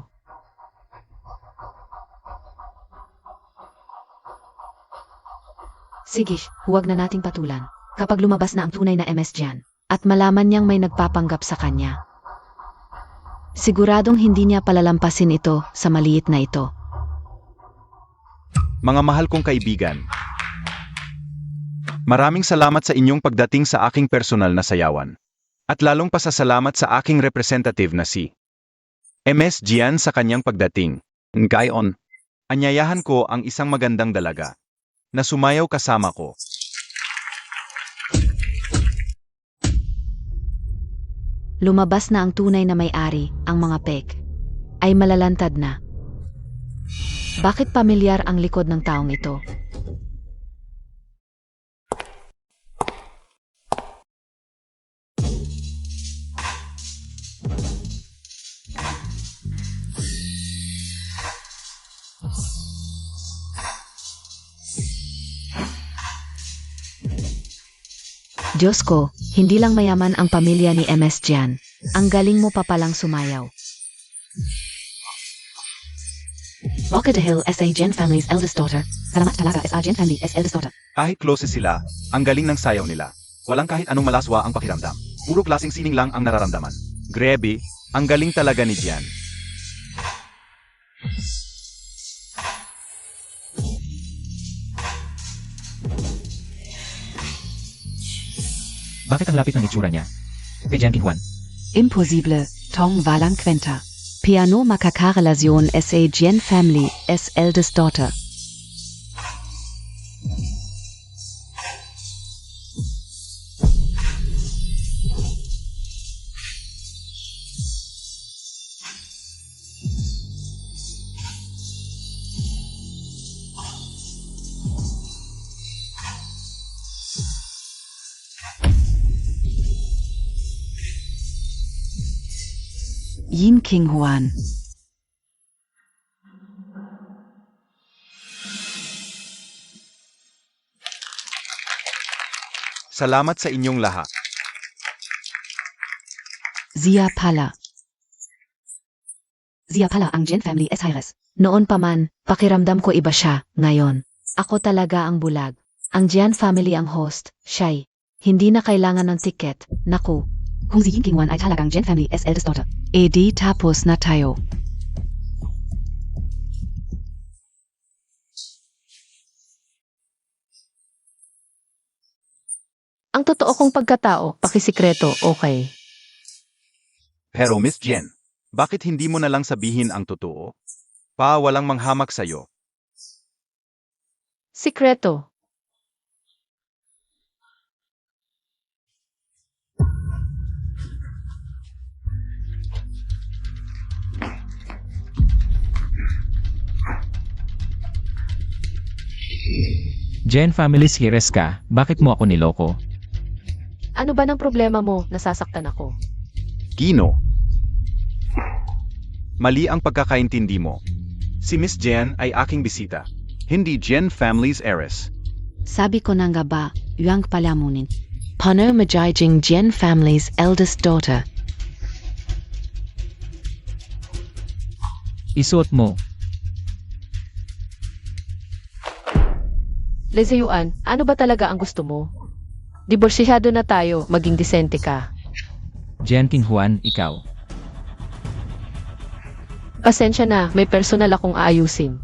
Sige, huwag na nating patulan. Kapag lumabas na ang tunay na MS Jian, at malaman niyang may nagpapanggap sa kanya. Siguradong hindi niya palalampasin ito sa maliit na ito. Mga mahal kong kaibigan, maraming salamat sa inyong pagdating sa aking personal na sayawan. At lalong pasasalamat sa aking representative na si MS Jian sa kanyang pagdating. Gayon, anyayahan ko ang isang magandang dalaga na sumayaw kasama ko. Lumabas na ang tunay na may-ari, ang mga pek. Ay malalantad na. Bakit pamilyar ang likod ng taong ito? Diyos ko, hindi lang mayaman ang pamilya ni MS Jian. Ang galing mo pa palang sumayaw. Walker de Hill S.A. Jian family's eldest daughter. Salamat talaga S.A. Jian family's eldest daughter. Kahit close sila, ang galing ng sayaw nila. Walang kahit anong malaswa ang pakiramdam. Puro klaseng sining lang ang nararamdaman. Grabe, ang galing talaga ni Jian. Bakit ang lapit ng itsura niya? Kay Jian King Huan. Impossible. Tong Walang Quenta. Piano Makakarelasyon S.A. Jian Family S. Eldest Daughter. Yin King Huan. Salamat sa inyong lahat. Zia Pala. Zia Pala ang Jian family S. Hires. Noon pa man, pakiramdam ko iba siya, ngayon. Ako talaga ang bulag. Ang Jian family ang host, siya'y. Hindi na kailangan ng tiket, naku. Kung si Yin King Huan ay talagang Jian family S. eldest daughter. Edi tapos na tayo. Ang totoo kong pagkatao, pakisikreto, okay. Pero Miss Jian, bakit hindi mo na lang sabihin ang totoo? Walang manghamak sa'yo. Sikreto. Jian family's Hires ka, bakit mo ako niloko? Ano ba ng problema mo? Nasasaktan ako. Gino. Mali ang pagkakaintindi mo. Si Miss Jian ay aking bisita, hindi Jian family's heiress. Sabi ko na nga ba, yuang palamunin. Paano majijing Jian family's eldest daughter? Isuot mo. Lezeyuan, ano ba talaga ang gusto mo? Diborsyado na tayo, maging disente ka. Jian King Huan, ikaw. Pasensya na, may personal akong aayusin.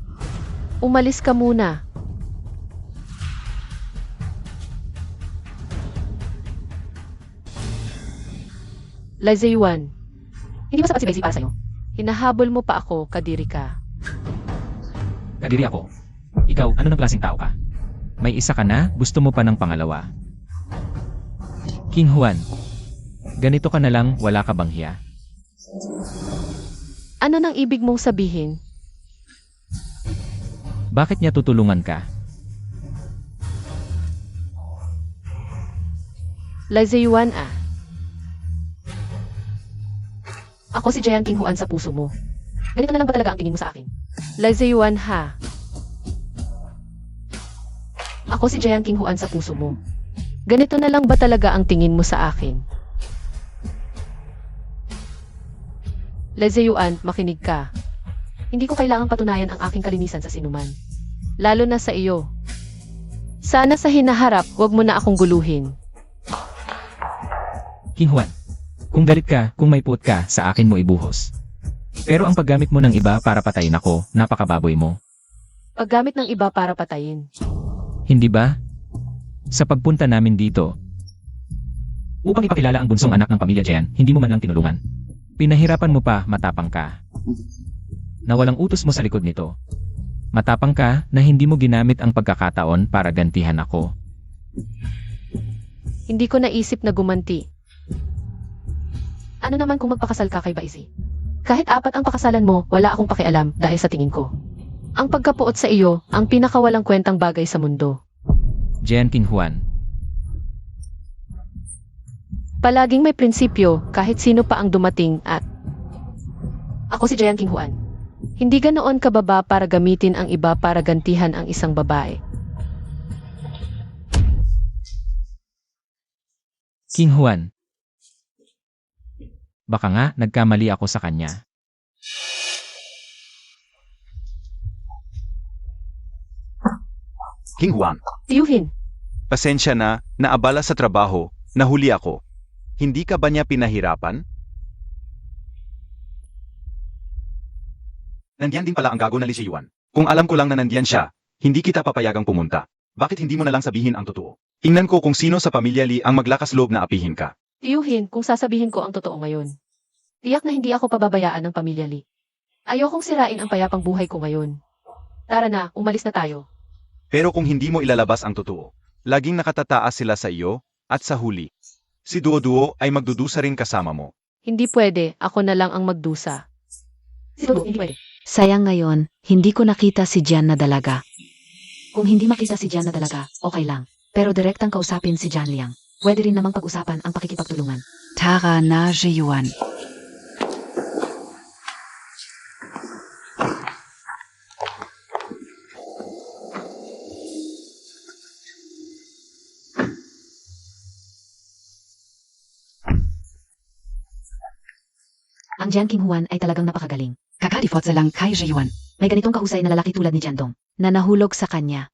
Umalis ka muna. Lezeyuan, Hindi ba sapat si Bezi para sa'yo? hinahabol mo pa ako, kadiri ka. Kadiri ako. Ikaw, ano ng klaseng tao ka? May isa ka na, gusto mo pa ng pangalawa. King Juan, ganito ka na lang, wala ka bang hiya? Ano nang ibig mong sabihin? Bakit niya tutulungan ka? Lazayuan ah. Ako si Jayan King Juan sa puso mo. Ganito na lang ba talaga ang tingin mo sa akin? Lazayuan ha. Ako si Jayan King Juan sa puso mo. Ganito na lang ba talaga ang tingin mo sa akin? Lazayuan, makinig ka. Hindi ko kailangang patunayan ang aking kalinisan sa sinuman. Lalo na sa iyo. Sana sa hinaharap, wag mo na akong guluhin. King Juan, kung galit ka, kung may puot ka, sa akin mo ibuhos. Pero ang paggamit mo ng iba para patayin ako, napakababoy mo. Paggamit ng iba para patayin. Hindi ba? Sa pagpunta namin dito, upang ipakilala ang bunsong anak ng pamilya Jen, hindi mo man lang tinulungan. Pinahirapan mo pa, matapang ka. Na walang utos mo sa likod nito. Matapang ka na hindi mo ginamit ang pagkakataon para gantihan ako. Hindi ko naisip na gumanti. Ano naman kung magpakasal ka kay Baisi? Kahit 4 ang pakasalan mo, wala akong pakialam dahil sa tingin ko. Ang pagkapuot sa iyo, ang pinakawalang kwentang bagay sa mundo. Jen King Juan, Palaging may prinsipyo kahit sino pa ang dumating at... Ako si Jayan King Juan. Hindi ganoon kababa para gamitin ang iba para gantihan ang isang babae. King Juan. Baka nga nagkamali ako sa kanya. King Juan, Tiyuhin, pasensya na, naabala sa trabaho, nahuli ako. Hindi ka ba niya pinahirapan? Nandiyan din pala ang gago na si Yuan. Kung alam ko lang na nandiyan siya, hindi kita papayagang pumunta. Bakit hindi mo na lang sabihin ang totoo? Tingnan ko kung sino sa pamilya Lee ang maglakas loob na apihin ka. tiyuhin kung sasabihin ko ang totoo ngayon. Tiyak na hindi ako pababayaan ng pamilya Lee. Ayokong sirain ang payapang buhay ko ngayon. Tara na, umalis na tayo. Pero kung hindi mo ilalabas ang totoo, laging nakatataas sila sa iyo, at sa huli. Si Duo-Duo ay magdudusa rin kasama mo. Hindi pwede, ako na lang ang magdusa. Si Dudu, hindi pwede. Sayang ngayon, hindi ko nakita si Jan na dalaga. Kung hindi makita si Jan na dalaga, okay lang. Pero direktang kausapin si Jan Liang. Pwede rin namang pag-usapan ang pakikipagtulungan. Tara na, Yuan. Ang Jian King Juan ay talagang napakagaling. Kakadifot sa lang kay Yuan. May ganitong kahusay na lalaki tulad ni Jiandong na nahulog sa kanya.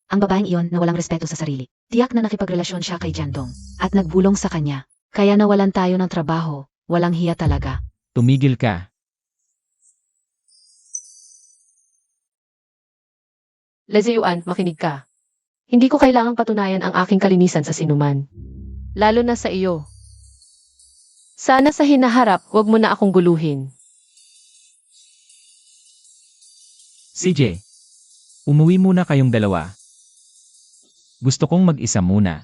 Ang babaeng iyon na walang respeto sa sarili. Tiyak na nakipagrelasyon siya kay Jiandong at nagbulong sa kanya. Kaya nawalan tayo ng trabaho. Walang hiya talaga. Tumigil ka. Lazayuan, makinig ka. Hindi ko kailangang patunayan ang aking kalinisan sa sinuman. Lalo na sa iyo. Sana sa hinaharap, wag mo na akong guluhin. CJ, umuwi muna kayong dalawa. Gusto kong mag-isa muna.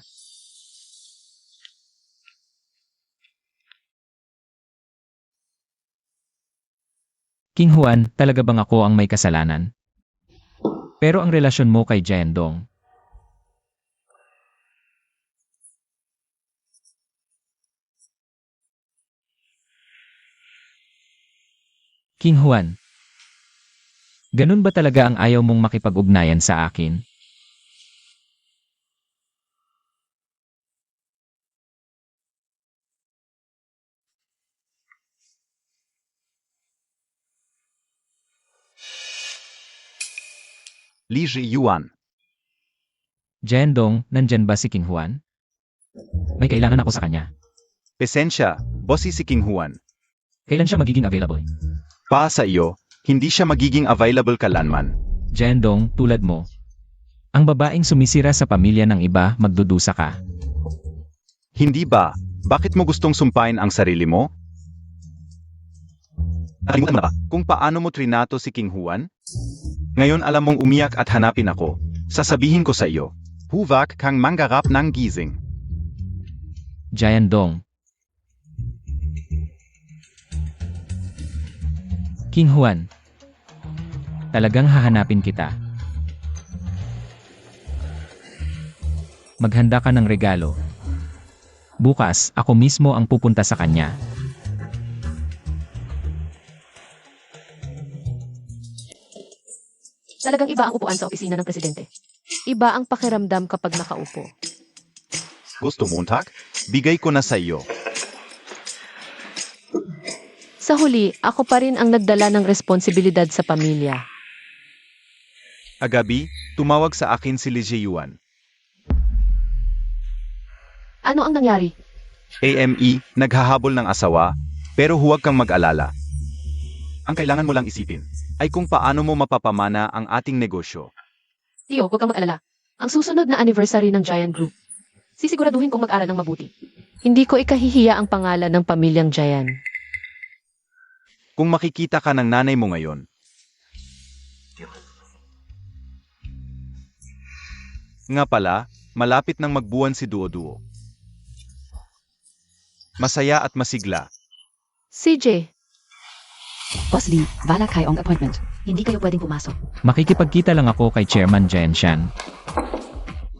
King Juan, talaga bang ako ang may kasalanan? Pero ang relasyon mo kay Jiandong. King Juan, ganun ba talaga ang ayaw mong makipag-ugnayan sa akin? Li Yuan, Jiandong, nandyan ba si King Juan? May kailangan ako sa kanya. pasensya, bossy si King Juan. Kailan siya magiging available? Pa sa iyo, hindi siya magiging available kalanman. Jiandong, tulad mo. Ang babaeng sumisira sa pamilya ng iba, magdudusa ka. Hindi ba? Bakit mo gustong sumpain ang sarili mo? Nakalimutan mo na ba kung paano mo trinato si King Juan? Ngayon alam mong umiyak at hanapin ako. Sasabihin ko sa iyo, Huwag kang manggarap ng gising. Giant Dong. King Juan. Talagang hahanapin kita. Maghanda ka ng regalo. Bukas, ako mismo ang pupunta sa kanya. Talagang iba ang upuan sa opisina ng presidente. Iba ang pakiramdam kapag nakaupo. Gusto Montag? Bigay ko na sa iyo. Sa huli, ako pa rin ang nagdala ng responsibilidad sa pamilya. Agabi, tumawag sa akin si Lee Yuan. Ano ang nangyari? AME, naghahabol ng asawa, pero huwag kang mag-alala. Ang kailangan mo lang isipin ay kung paano mo mapapamana ang ating negosyo. Tio, huwag kang mag-alala. Ang susunod na anniversary ng Giant Group. Sisiguraduhin kong mag-aral ng mabuti. Hindi ko ikahihiya ang pangalan ng pamilyang Giant. Kung makikita ka ng nanay mo ngayon. Nga pala, malapit nang magbuwan si Duo-Duo. Masaya at masigla. CJ, Boss Lee, wala kayong appointment. Hindi kayo pwedeng pumasok. Makikipagkita lang ako kay Chairman Jian Shan.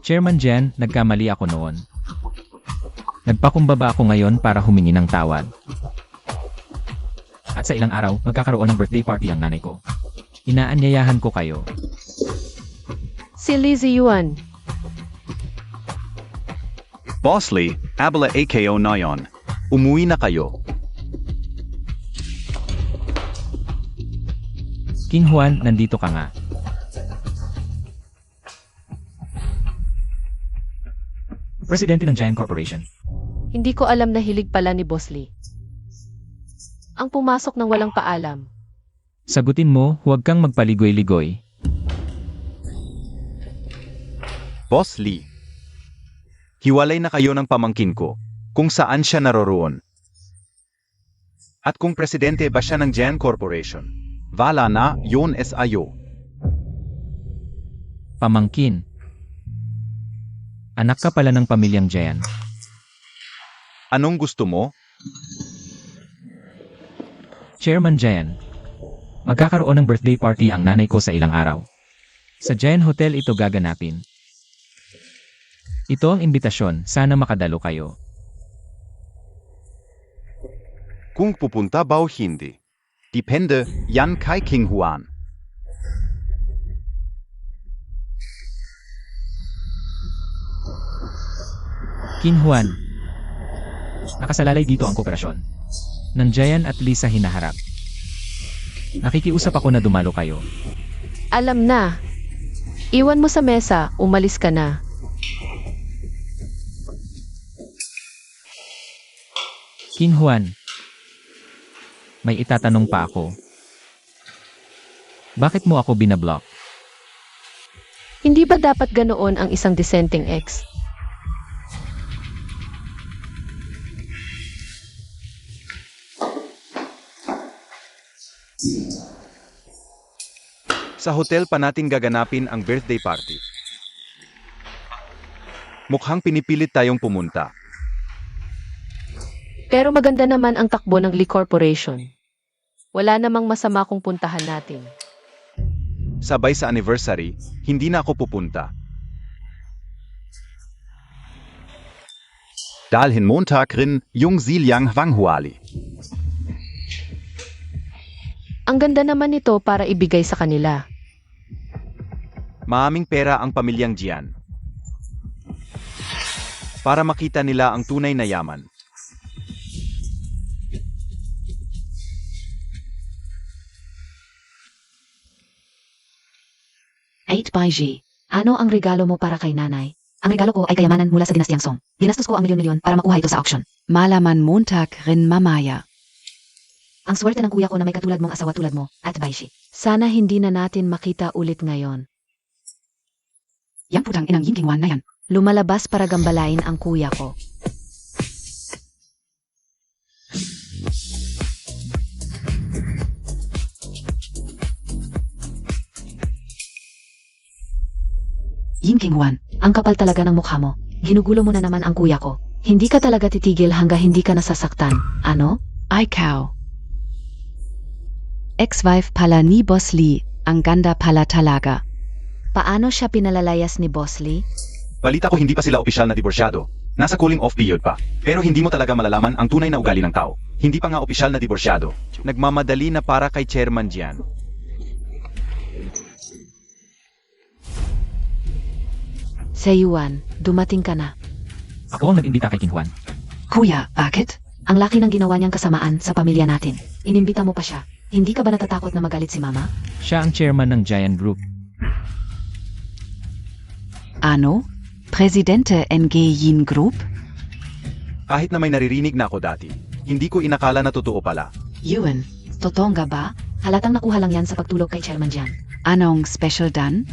Chairman Jian, nagkamali ako noon. Nagpakumbaba ako ngayon para humingi ng tawad. At sa ilang araw, magkakaroon ng birthday party ang nanay ko. Inaanyayahan ko kayo. si Lizzie Yuan. Boss Lee, abala AKO na yon. Umuwi na kayo. King Juan, nandito ka nga. Presidente ng Giant Corporation. Hindi ko alam na hilig pala ni Boss Lee. Ang pumasok ng walang paalam. Sagutin mo, huwag kang magpaligoy-ligoy. Boss Lee. Hiwalay na kayo ng pamangkin ko kung saan siya naroroon. At kung presidente ba siya ng Giant Corporation, wala na yon SIO. Pamangkin. Anak ka pala ng pamilyang Giant. Anong gusto mo? Chairman Giant. Magkakaroon ng birthday party ang nanay ko sa ilang araw. Sa Giant Hotel ito gaganapin. Ito ang imbitasyon, sana makadalo kayo. Kung pupunta ba o hindi? Depende yan kay King Juan. King Juan. Nakasalalay dito ang kooperasyon. Ng Giant at Lee sa hinaharap. Nakikiusap ako na dumalo kayo. Alam na. Iwan mo sa mesa, umalis ka na. King Juan. May itatanong pa ako. Bakit mo ako binablock? Hindi ba dapat ganoon ang isang dissenting ex? Sa hotel pa natin gaganapin ang birthday party. Mukhang pinipilit tayong pumunta. Pero maganda naman ang takbo ng Lee Corporation. Wala namang masama kung puntahan natin. Sabay sa anniversary, hindi na ako pupunta. Dalhin Montag rin yung Ziliang Wanghuali. Ang ganda naman nito para ibigay sa kanila. Maaming pera ang pamilyang Jian. Para makita nila ang tunay na yaman. Eight by G. Ano ang regalo mo para kay nanay? Ang regalo ko ay kayamanan mula sa dinastyang Song. Ginastos ko ang milyon-milyon para makuha ito sa auction. Malaman Montag rin mamaya. Ang swerte ng kuya ko na may katulad mong asawa tulad mo, at Baishi. Sana hindi na natin makita ulit ngayon. Yang putang inang Yin King Juan na yan. Lumalabas para gambalain ang kuya ko. Yin King Juan. Ang kapal talaga ng mukha mo. Ginugulo mo na naman ang kuya ko. Hindi ka talaga titigil hanggang hindi ka nasasaktan. Ano? Ikaw. Ex-wife pala ni Boss Lee, ang ganda pala talaga. Paano siya pinalalayas ni Boss Lee? Balita ko hindi pa sila opisyal na diborsyado. Nasa cooling off period pa. Pero hindi mo talaga malalaman ang tunay na ugali ng tao. Hindi pa nga opisyal na diborsyado. Nagmamadali na para kay Chairman Jian. Yuan, dumating ka na. Ako ang nag-imbita kay King Juan. Kuya, bakit? Ang laki ng ginawa niyang kasamaan sa pamilya natin. Inimbita mo pa siya. Hindi ka ba natatakot na magalit si Mama? Siya ang chairman ng Giant Group. Ano? Presidente NG Yin Group? Kahit na may naririnig na ako dati, hindi ko inakala na totoo pala. Yuan, Totoo nga ba? Halatang nakuha lang yan sa pagtulog kay Chairman Jian. anong special dan?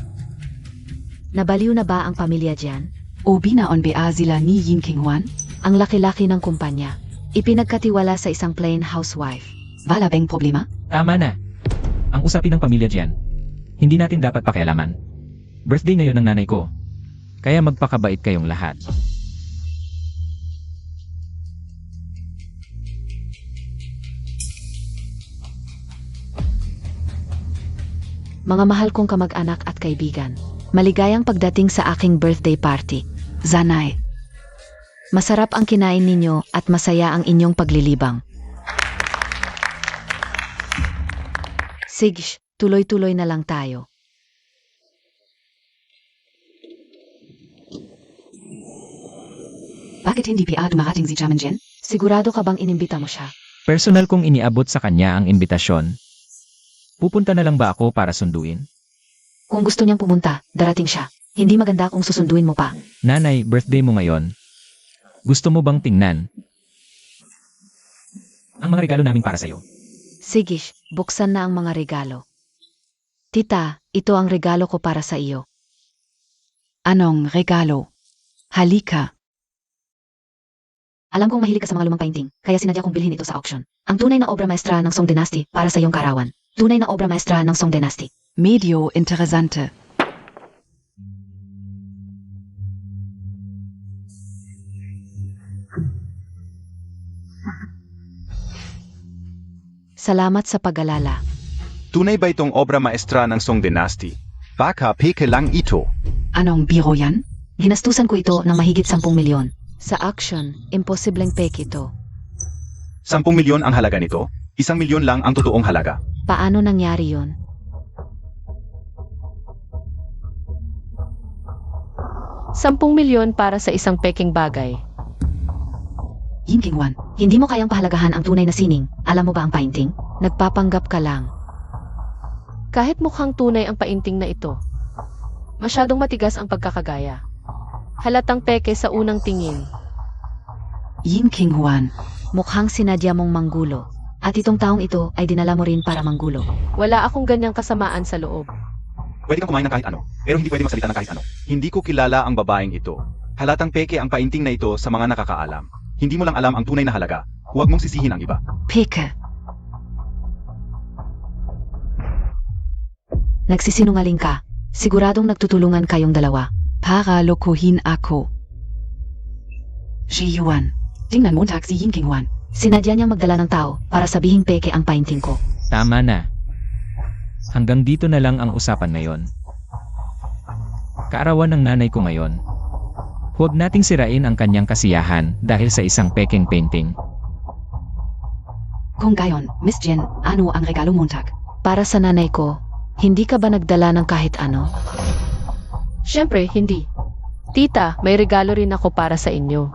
Nabaliw na ba ang pamilya Jian? Obi na on ba sila ni Yin King Juan? Ang laki-laki ng kumpanya. Ipinagkatiwala sa isang plain housewife. Wala bang problema? Tama na. Ang usapin ng pamilya Jian. Hindi natin dapat pakialaman. Birthday ngayon ng nanay ko. Kaya magpakabait kayong lahat. Mga mahal kong kamag-anak at kaibigan. Maligayang pagdating sa aking birthday party. Zanay. Masarap ang kinain ninyo at masaya ang inyong paglilibang. Sige, tuloy-tuloy na lang tayo. Bakit hindi pa dumarating si Chairman Jian? Sigurado ka bang inimbita mo siya? Personal kong iniabot sa kanya ang imbitasyon. Pupunta na lang ba ako para sunduin? Kung gusto niyang pumunta, darating siya. Hindi maganda kung susunduin mo pa. Nanay, birthday mo ngayon. Gusto mo bang tingnan ang mga regalo namin para sa'yo? Sige, buksan na ang mga regalo. Tita, ito ang regalo ko para sa iyo. Anong regalo? Halika. Alam kong mahilig ka sa mga lumang painting, kaya sinadya kong bilhin ito sa auction. Ang tunay na obra maestra ng Song Dynasty para sa iyong karawan. Tunay na obra maestra ng Song Dynasty. Medio interessante. Salamat sa pag-alala. Tunay ba itong obra maestra ng Song Dynasty? Baka peke lang ito. Anong biro yan? Ginastusan ko ito ng mahigit 10 milyon. Sa auction, imposibleng fake ito. 10 milyon ang halaga nito? 1 milyon lang ang totoong halaga. Paano nangyari yon? ₱10 milyon para sa isang peking bagay. Yin King Juan. Hindi mo kayang pahalagahan ang tunay na sining. Alam mo ba ang painting? Nagpapanggap ka lang. Kahit mukhang tunay ang painting na ito, masyadong matigas ang pagkakagaya. Halatang peke sa unang tingin. Yin King Juan. Mukhang sinadya mong manggulo. At itong taong ito ay dinala mo rin para manggulo. Wala akong ganyang kasamaan sa loob. Pwede kang kumain ng kahit ano, pero hindi pwede magsalita ng kahit ano. Hindi ko kilala ang babaeng ito. Halatang peke ang painting na ito sa mga nakakaalam. Hindi mo lang alam ang tunay na halaga. Huwag mong sisihin ang iba. Peke. Nagsisinungaling ka. Siguradong nagtutulungan kayong dalawa. Para lokohin ako. Ji Yuan. Tingnan Montag si Yin King Juan. Sinadya niyang magdala ng tao para sabihing peke ang painting ko. Tama na. Hanggang dito na lang ang usapan ngayon. Kaarawan ng nanay ko ngayon. Huwag nating sirain ang kanyang kasiyahan dahil sa isang peking painting. Kung gayon, Miss Jen, ano ang regalo Montag? Para sa nanay ko, hindi ka ba nagdala ng kahit ano? Siyempre, hindi. Tita, may regalo rin ako para sa inyo.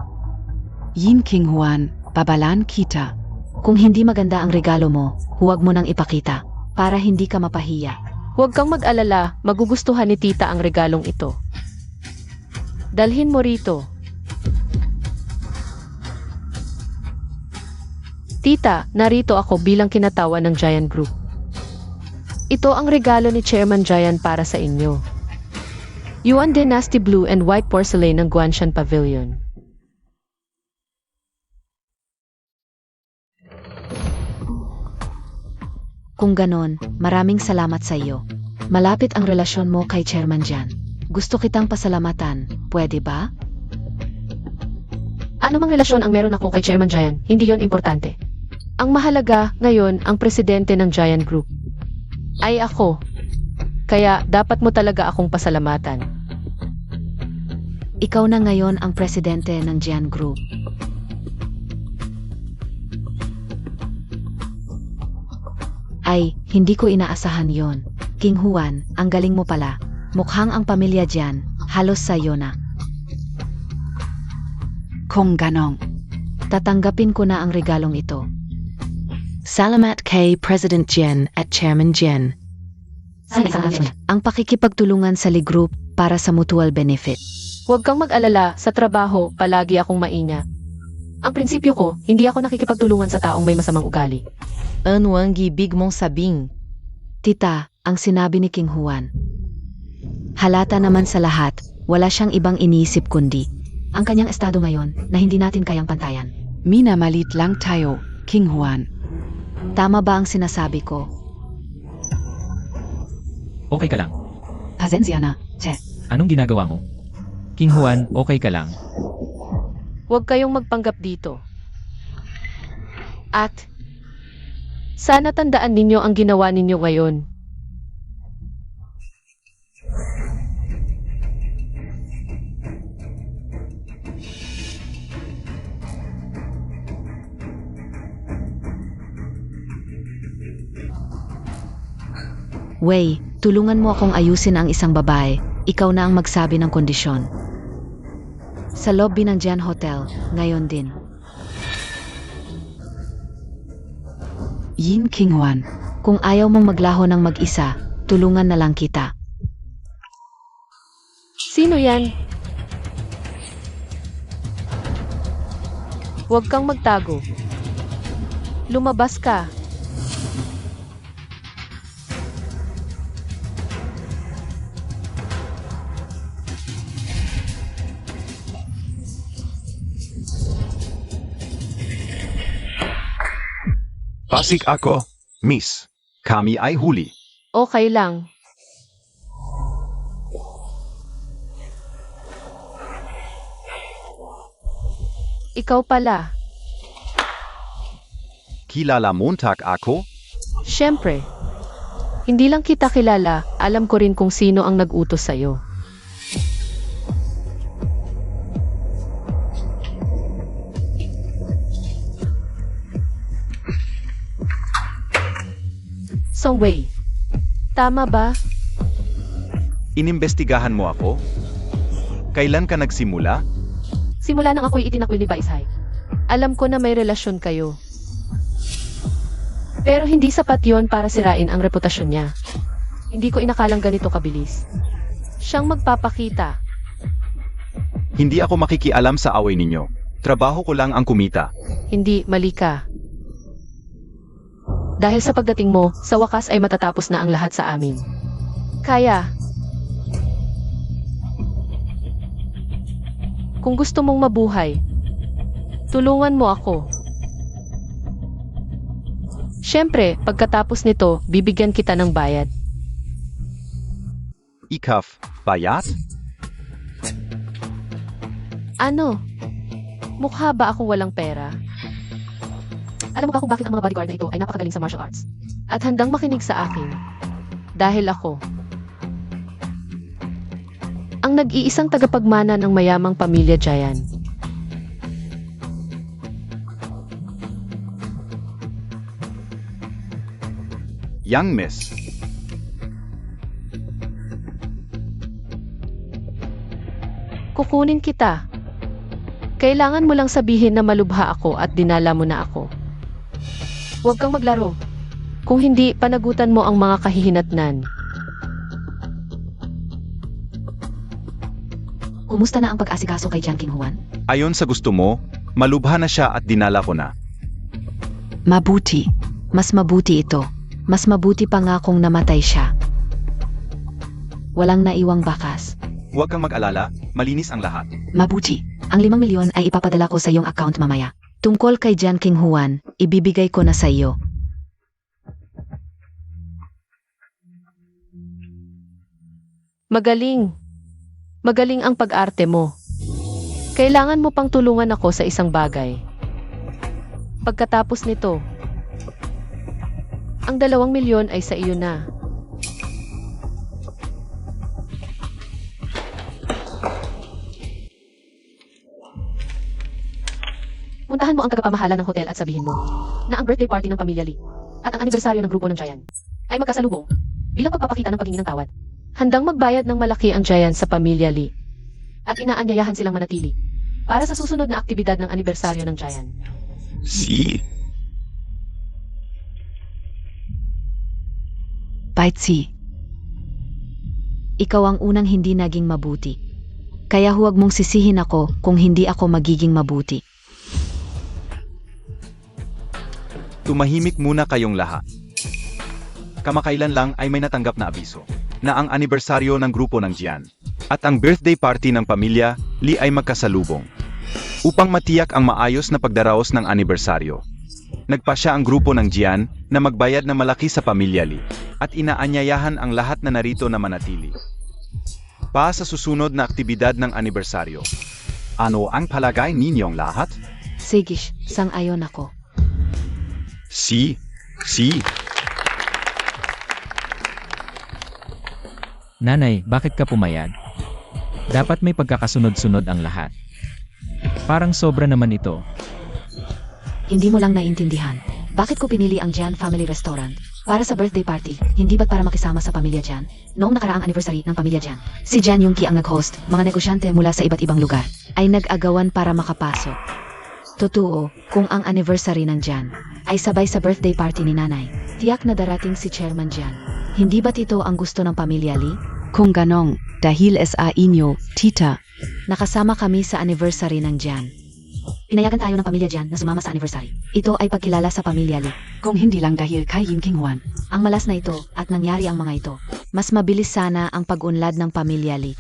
Yin King Juan, babalan kita. Kung hindi maganda ang regalo mo, huwag mo nang ipakita. Para hindi ka mapahiya. Huwag kang mag-alala, magugustuhan ni tita ang regalong ito. Dalhin mo rito. Tita, narito ako bilang kinatawa ng Giant Group. Ito ang regalo ni Chairman Giant para sa inyo. Yuan Dynasty Blue and White Porcelain ng Guanshan Pavilion. Kung ganon, maraming salamat sa iyo. Malapit ang relasyon mo kay Chairman Jian. Gusto kitang pasalamatan, pwede ba? Ano mang relasyon ang meron ako kay Chairman Giant, hindi yon importante. Ang mahalaga ngayon ang presidente ng Giant Group ay ako. Kaya dapat mo talaga akong pasalamatan. Ikaw na ngayon ang presidente ng Giant Group. Ay, hindi ko inaasahan yon. King Juan, ang galing mo pala. Mukhang ang pamilya diyan, halos sa'yo na. Kung ganong, tatanggapin ko na ang regalong ito. Salamat kay President Jen at Chairman Jen. Ang pakikipagtulungan sa Lee Group para sa mutual benefit. Huwag kang mag-alala, sa trabaho, palagi akong maingat. Ang prinsipyo ko, hindi ako nakikipagtulungan sa taong may masamang ugali. Ano ang ibig mong sabing? Tita, ang sinabi ni King Juan. Halata naman sa lahat, wala siyang ibang iniisip kundi ang kanyang estado ngayon na hindi natin kayang pantayan. Minamalit lang tayo, King Juan. Tama ba ang sinasabi ko? Okay ka lang. Pasensya na, Che. Anong ginagawa mo? King Juan, okay ka lang. Huwag kayong magpanggap dito. At, sana tandaan ninyo ang ginawa ninyo ngayon. Wei, tulungan mo akong ayusin ang isang babae. Ikaw na ang magsabi ng kondisyon. Sa lobby ng Jan Hotel, ngayon din. Yin King Juan, kung ayaw mong maglaho ng mag-isa, tulungan na lang kita. Sino yan? Huwag kang magtago. Lumabas ka. Pasig ako, Miss. Kami ay huli. Okay lang. Ikaw pala. Kilala Montag ako? Siyempre. Hindi lang kita kilala, alam ko rin kung sino ang nag-utos sa'yo. So Wei, tama ba? Inimbestigahan mo ako? Kailan ka nagsimula? Simula nang ako'y itinakwil ni Baishay. Alam ko na may relasyon kayo. Pero hindi sapat yon para sirain ang reputasyon niya. Hindi ko inakalang ganito kabilis. Siyang magpapakita. Hindi ako makikialam sa away ninyo. Trabaho ko lang ang kumita. Hindi, mali ka. Dahil sa pagdating mo, sa wakas ay matatapos na ang lahat sa amin. Kaya, kung gusto mong mabuhay, tulungan mo ako. Siyempre, pagkatapos nito, bibigyan kita ng bayad. Ikaf, bayat? Ano? Mukha ba akong walang pera? Alam mo ba kung bakit ang mga bodyguard na ito ay napakagaling sa martial arts? At handang makinig sa akin. Dahil ako ang nag-iisang tagapagmana ng mayamang pamilya Giant. Young Miss. Kukunin kita. Kailangan mo lang sabihin na malubha ako at dinala mo na ako. Huwag kang maglaro. Kung hindi, panagutan mo ang mga kahihinatnan. Kumusta na ang pag-asikaso kay Jan King Juan? Ayon sa gusto mo, malubha na siya at dinala ko na. Mabuti. Mas mabuti ito. Mas mabuti pa nga kung namatay siya. Walang naiwang bakas. Huwag kang mag-alala, malinis ang lahat. Mabuti. Ang 5 milyon ay ipapadala ko sa iyong account mamaya. Tungkol kay Jan King Juan, ibibigay ko na sa iyo. Magaling. Magaling ang pag-arte mo. Kailangan mo pang tulungan ako sa isang bagay. Pagkatapos nito, ang 2 milyon ay sa iyo na. Puntahan mo ang tagapamahala ng hotel at sabihin mo na ang birthday party ng pamilya Lee at ang anibersaryo ng grupo ng Giant ay magkasalubong bilang pagpapakita ng paghingi ng tawad. Handang magbayad ng malaki ang Giant sa pamilya Lee at inaanyayahan silang manatili para sa susunod na aktibidad ng anibersaryo ng Giant. Si. Paitsi. Ikaw ang unang hindi naging mabuti. Kaya huwag mong sisihin ako kung hindi ako magiging mabuti. Tumahimik muna kayong lahat. Kamakailan lang ay may natanggap na abiso na ang anibersaryo ng grupo ng Jian at ang birthday party ng pamilya Lee ay magkasalubong. Upang matiyak ang maayos na pagdaraos ng anibersaryo, nagpasya ang grupo ng Jian na magbayad na malaki sa pamilya Lee at inaanyayahan ang lahat na narito na manatili pa sa susunod na aktibidad ng anibersaryo. Ano ang palagay ninyong lahat? Sige, sang-ayon ako. Si. Nanay, bakit ka pumayag? Dapat may pagkakasunod-sunod ang lahat. Parang sobra naman ito. Hindi mo lang naiintindihan. Bakit ko pinili ang Jian Family Restaurant para sa birthday party? Hindi ba't para makisama sa pamilya Jian? Noong nakaraang anniversary ng pamilya Jian, si Jian Yongki ang nag-host, mga negosyante mula sa iba't ibang lugar ay nag-agawan para makapasok. Totoo, kung ang anniversary ng Jian ay sabay sa birthday party ni nanay, tiyak na darating si Chairman Jian. Hindi ba't ito ang gusto ng pamilya Lee? Kung ganong, dahil sa inyo, tita, nakasama kami sa anniversary ng Jian. Pinayagan tayo ng pamilya Jian na sumama sa anniversary. Ito ay pagkilala sa pamilya Lee. Kung hindi lang dahil kay Yin King Huan, ang malas na ito at nangyari ang mga ito, mas mabilis sana ang pag-unlad ng pamilya Lee.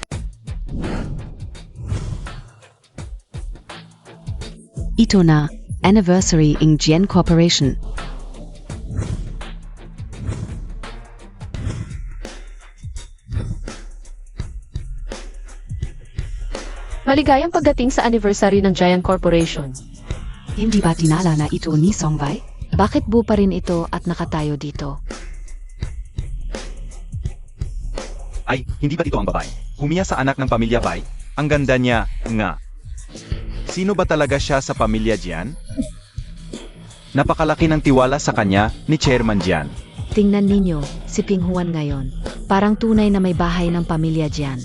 Ito na, anniversary ng Jian Corporation. Maligayang pagdating sa anniversary ng Giant Corporation. Hindi ba tinala na ito ni Songbai? Bakit bu pa rin ito at nakatayo dito? Ay, hindi ba ito ang babae? Humiya sa anak ng pamilya Bai? Ang ganda niya, nga. Sino ba talaga siya sa pamilya Jian? Napakalaki ng tiwala sa kanya ni Chairman Jian. Tingnan ninyo, si Ping Huan ngayon. Parang tunay na may bahay ng pamilya Jian.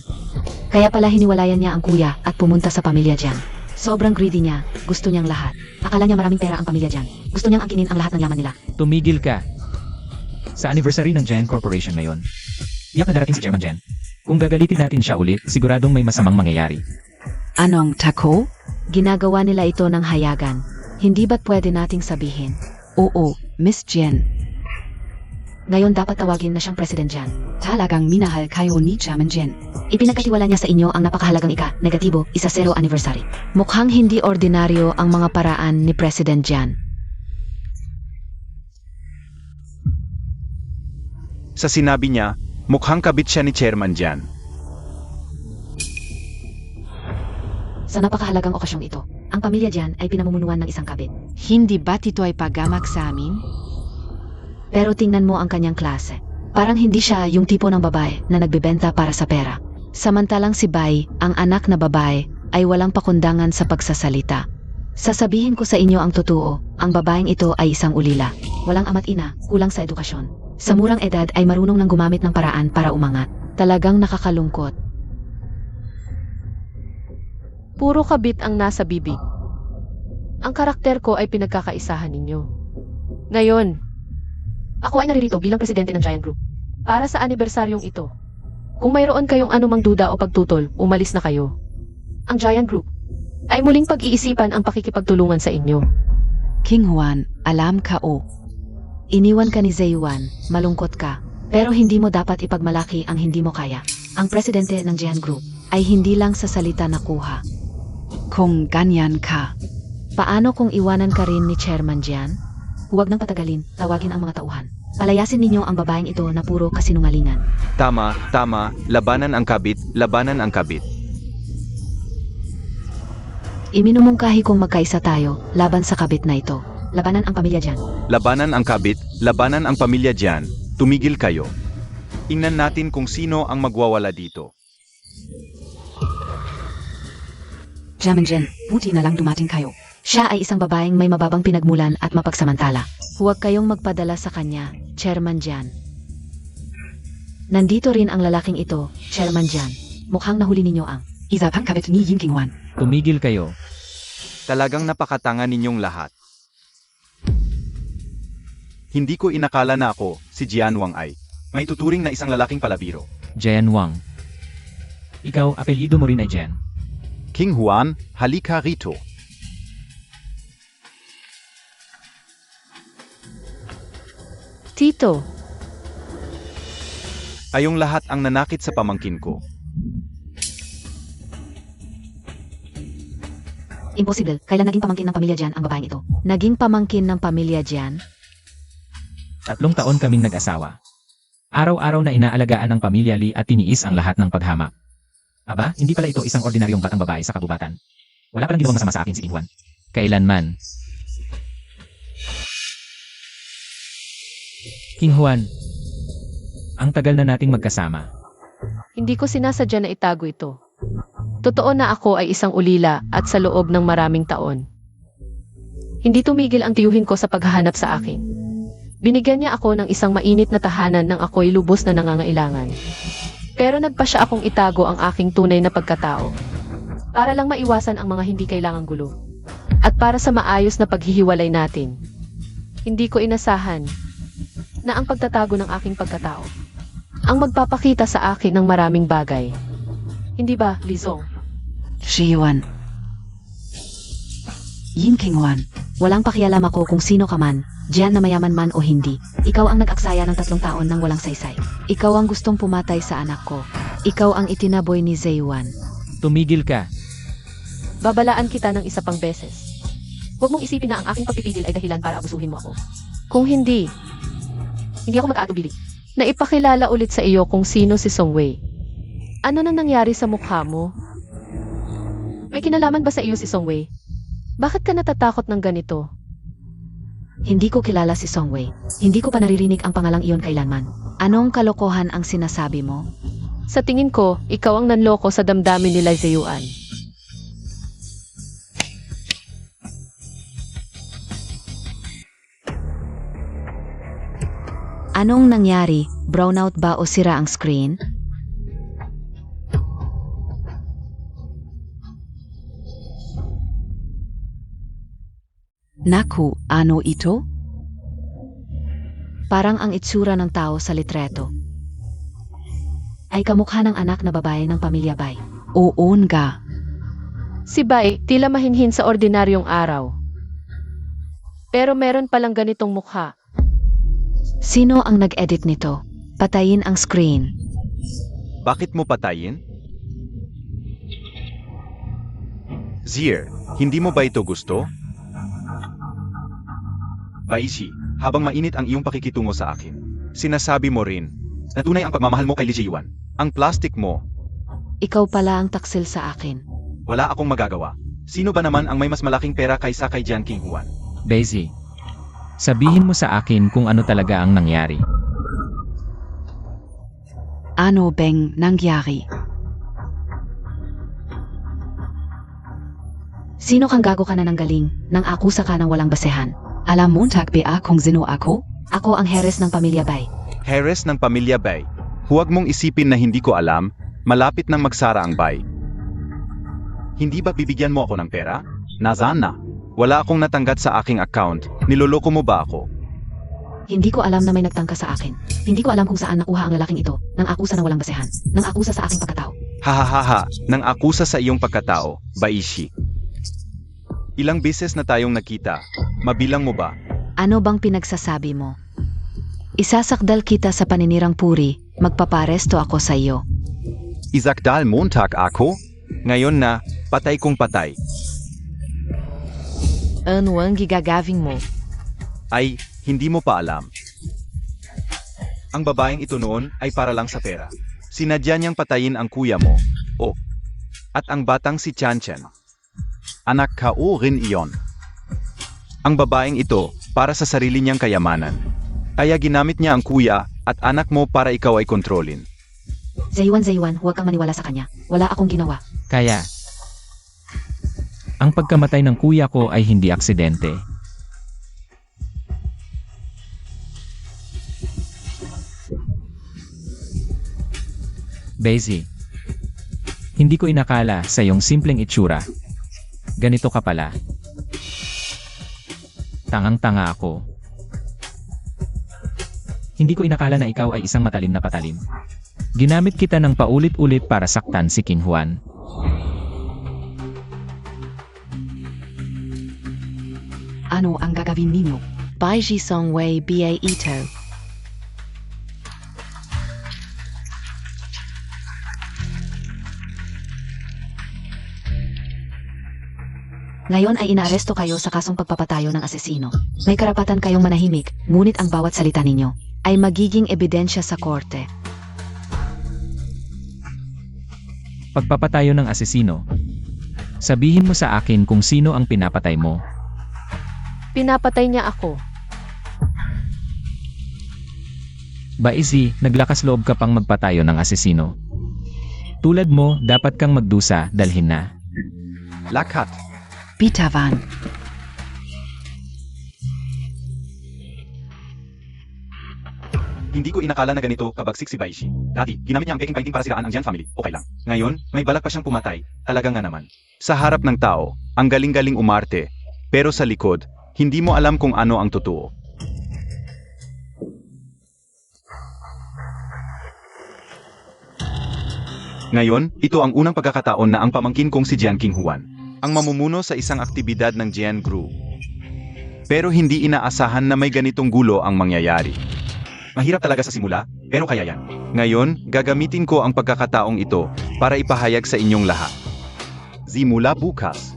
Kaya pala hiniwalayan niya ang kuya at pumunta sa pamilya Jian. Sobrang greedy niya, gusto niyang lahat. Akala niya maraming pera ang pamilya Jian. Gusto niyang angkinin ang lahat ng yaman nila. Tumigil ka. Sa anniversary ng Giant Corporation ngayon, iyak na darating si Chairman Jian. Kung gagalitin natin siya ulit, siguradong may masamang mangyayari. Anong tako? Ginagawa nila ito ng hayagan. Hindi ba't pwede nating sabihin? Oo, Miss Jian. Ngayon dapat tawagin na siyang President Jian. Talagang minahal kayo ni Chairman Jian. Ipinagkatiwala niya sa inyo ang napakahalagang negatibo, 10 anniversary. Mukhang hindi ordinaryo ang mga paraan ni President Jian. Sa sinabi niya, mukhang kabit siya ni Chairman Jian. Sa napakahalagang okasyong ito, ang pamilya Jian ay pinamumunuan ng isang kabit. Hindi ba't ito ay pagamak sa amin? Pero tingnan mo ang kanyang klase. Parang hindi siya yung tipo ng babae na nagbebenta para sa pera. Samantalang si Bai, ang anak na babae, ay walang pakundangan sa pagsasalita. Sasabihin ko sa inyo ang totoo, ang babaeng ito ay isang ulila. Walang ama't ina, kulang sa edukasyon. Sa murang edad ay marunong nang gumamit ng paraan para umangat. Talagang nakakalungkot. Puro kabit ang nasa bibig. Ang karakter ko ay pinagkakaisahan ninyo. Ngayon, ako ay naririto bilang presidente ng Giant Group para sa anibersaryong ito. Kung mayroon kayong anumang duda o pagtutol, umalis na kayo. Ang Giant Group ay muling pag-iisipan ang pakikipagtulungan sa inyo. King Huan, alam ka o. Iniwan ka ni Zeyuan, malungkot ka. Pero hindi mo dapat ipagmalaki ang hindi mo kaya. Ang presidente ng Giant Group ay hindi lang sa salita nakuha. Kung ganyan ka, paano kung iwanan ka rin ni Chairman Jian? Huwag nang patagalin, tawagin ang mga tauhan. Palayasin ninyo ang babaeng ito na puro kasinungalingan. Tama, labanan ang kabit, labanan ang kabit. Iminumungkahi kong magkaisa tayo, laban sa kabit na ito. Labanan ang pamilya dyan. Labanan ang kabit, labanan ang pamilya dyan. Tumigil kayo. Tingnan natin kung sino ang magwawala dito. Jaman Jen, buti na lang dumating kayo. Siya ay isang babaeng may mababang pinagmulan at mapagsamantala. Huwag kayong magpadala sa kanya, Chairman Jan. Nandito rin ang lalaking ito, Chairman Jan. Mukhang nahuli ninyo ang Isa pang kabit ni Yin Kingwan. Tumigil kayo. Talagang napakatanga ninyong lahat. Hindi ko inakala na ako, si Jian Wang ay may tuturing na isang lalaking palabiro. Jian Wang. Ikaw, apelyido mo rin ay Jian. King Juan, halika rito. Tito, Kayong lahat ang nanakit sa pamangkin ko. Imposible, kailan naging pamangkin ng pamilya dyan ang babaeng ito? naging pamangkin ng pamilya Jan. 3 taon kaming nag-asawa. Araw-araw na inaalagaan ng pamilya Lee at tiniis ang lahat ng paghamak. Aba, hindi pala ito isang ordinaryong batang babae sa kabubatan. Wala palang ginawang masama sa akin si King Juan. Kailanman. King Juan, ang tagal na nating magkasama. hindi ko sinasadya na itago ito. Totoo na ako ay isang ulila at sa loob ng maraming taon. Hindi tumigil ang tiyuhin ko sa paghahanap sa akin. Binigyan niya ako ng isang mainit na tahanan nang ako'y lubos na nangangailangan. Pero nagpa siya akong itago ang aking tunay na pagkatao. Para lang maiwasan ang mga hindi kailangang gulo. At para sa maayos na paghihiwalay natin. Hindi ko inasahan na ang pagtatago ng aking pagkatao ang magpapakita sa akin ng maraming bagay. Hindi ba, Lizong? Si Yuan. Yin Kingwan. Walang pakialam ako kung sino ka man, Jan na mayaman man o hindi. Ikaw ang nag-aksaya ng 3 taon nang walang saysay. Ikaw ang gustong pumatay sa anak ko. Ikaw ang itinaboy ni Zaywan. Tumigil ka. Babalaan kita ng isa pang beses. Huwag mong isipin na ang aking pagpipigil ay dahilan para abusuhin mo ako. Kung hindi ako mag-aatubili. Naipakilala ulit sa iyo kung sino si Songwei. Ano na nangyari sa mukha mo? May kinalaman ba sa iyo si Songwei? Bakit ka natatakot ng ganito? Hindi ko kilala si Songwei. Hindi ko pa naririnig ang pangalang iyon kailanman. Anong kalokohan ang sinasabi mo? Sa tingin ko, ikaw ang nanloko sa damdamin nila Zeyuan. Anong nangyari? Brownout ba o sira ang screen? Naku, ano ito? Parang ang itsura ng tao sa litreto. Ay kamukha ng anak na babae ng pamilya Bai. Oo nga. Si Bai, tila mahinhin sa ordinaryong araw. Pero meron palang ganitong mukha. Sino ang nag-edit nito? Patayin ang screen. Bakit mo patayin? Zier, hindi mo ba ito gusto? Baishi, habang mainit ang iyong pakikitungo sa akin, sinasabi mo rin na tunay ang pagmamahal mo kay Lee Ji-yuan. Ang plastic mo, Ikaw pala ang taksil sa akin. wala akong magagawa. Sino ba naman ang may mas malaking pera kaysa kay Jian King Juan? Daisy, sabihin mo sa akin kung ano talaga ang nangyari. Ano bang nangyari? Sino kang gago ka na ng galing nang akusa ka ng walang basehan? Alam mo takbe kung sino ako? Ako ang heres ng pamilya Bai. Heres ng pamilya Bai. Huwag mong isipin na hindi ko alam, malapit nang magsara ang Bai. Hindi ba bibigyan mo ako ng pera? Nasaan na? Wala akong natanggap sa aking account. Niloloko mo ba ako? Hindi ko alam na may nagtangka sa akin. Hindi ko alam kung saan nakuha ang lalaking ito nang akusa ng walang basehan. Nang akusa sa aking pagkatao. Hahaha, nang akusa sa iyong pagkatao, Baishi. Ilang beses na tayong nakita. Mabilang mo ba? Ano bang pinagsasabi mo? Isasakdal kita sa paninirang puri. Magpaparesto ako sa iyo. Isakdal Montag ako? Ngayon na, patay kong patay. Ano ang gigagavin mo? Ay, hindi mo pa alam. Ang babaeng ito noon ay para lang sa pera. Sinadya niyang patayin ang kuya mo. Oh. At ang batang si Chan Chen. anak ka o rin iyon. Ang babaeng ito para sa sarili niyang kayamanan. Kaya ginamit niya ang kuya at anak mo para ikaw ay kontrolin. Zaywan, huwag kang maniwala sa kanya. Wala akong ginawa. Kaya, ang pagkamatay ng kuya ko ay hindi aksidente. Bezi, hindi ko inakala sa iyong simpleng itsura. Ganito ka pala. Tangang-tanga ako. Hindi ko inakala na ikaw ay isang matalim na patalim. Ginamit kita ng paulit-ulit para saktan si King Juan. Ano ang gagawin ninyo? Baiji Songwei Ba Ito. Ngayon ay inaaresto kayo sa kasong pagpapatayo ng asesino. May karapatan kayong manahimik, ngunit ang bawat salita ninyo ay magiging ebidensya sa korte. Pagpapatayo ng asesino. Sabihin mo sa akin kung sino ang pinapatay mo. Pinapatay niya ako. Baizi, naglakas loob ka pang magpatayo ng asesino. Tulad mo, dapat kang magdusa, dalhin na. Lakhat. Bitawan. Hindi ko inakala na ganito kabagsik si Baishi. Dati, ginamit niya ang peking painting para siraan ang Jian family. Okay lang. Ngayon, may balak pa siyang pumatay. Talaga nga naman. Sa harap ng tao, ang galing-galing umarte. Pero sa likod, hindi mo alam kung ano ang totoo. Ngayon, ito ang unang pagkakataon na ang pamangkin kong si Jian King Juan ang mamumuno sa isang aktibidad ng Jian Group. Pero hindi inaasahan na may ganitong gulo ang mangyayari. Mahirap talaga sa simula, pero kaya yan. Ngayon, gagamitin ko ang pagkakataong ito para ipahayag sa inyong lahat. Simula bukas,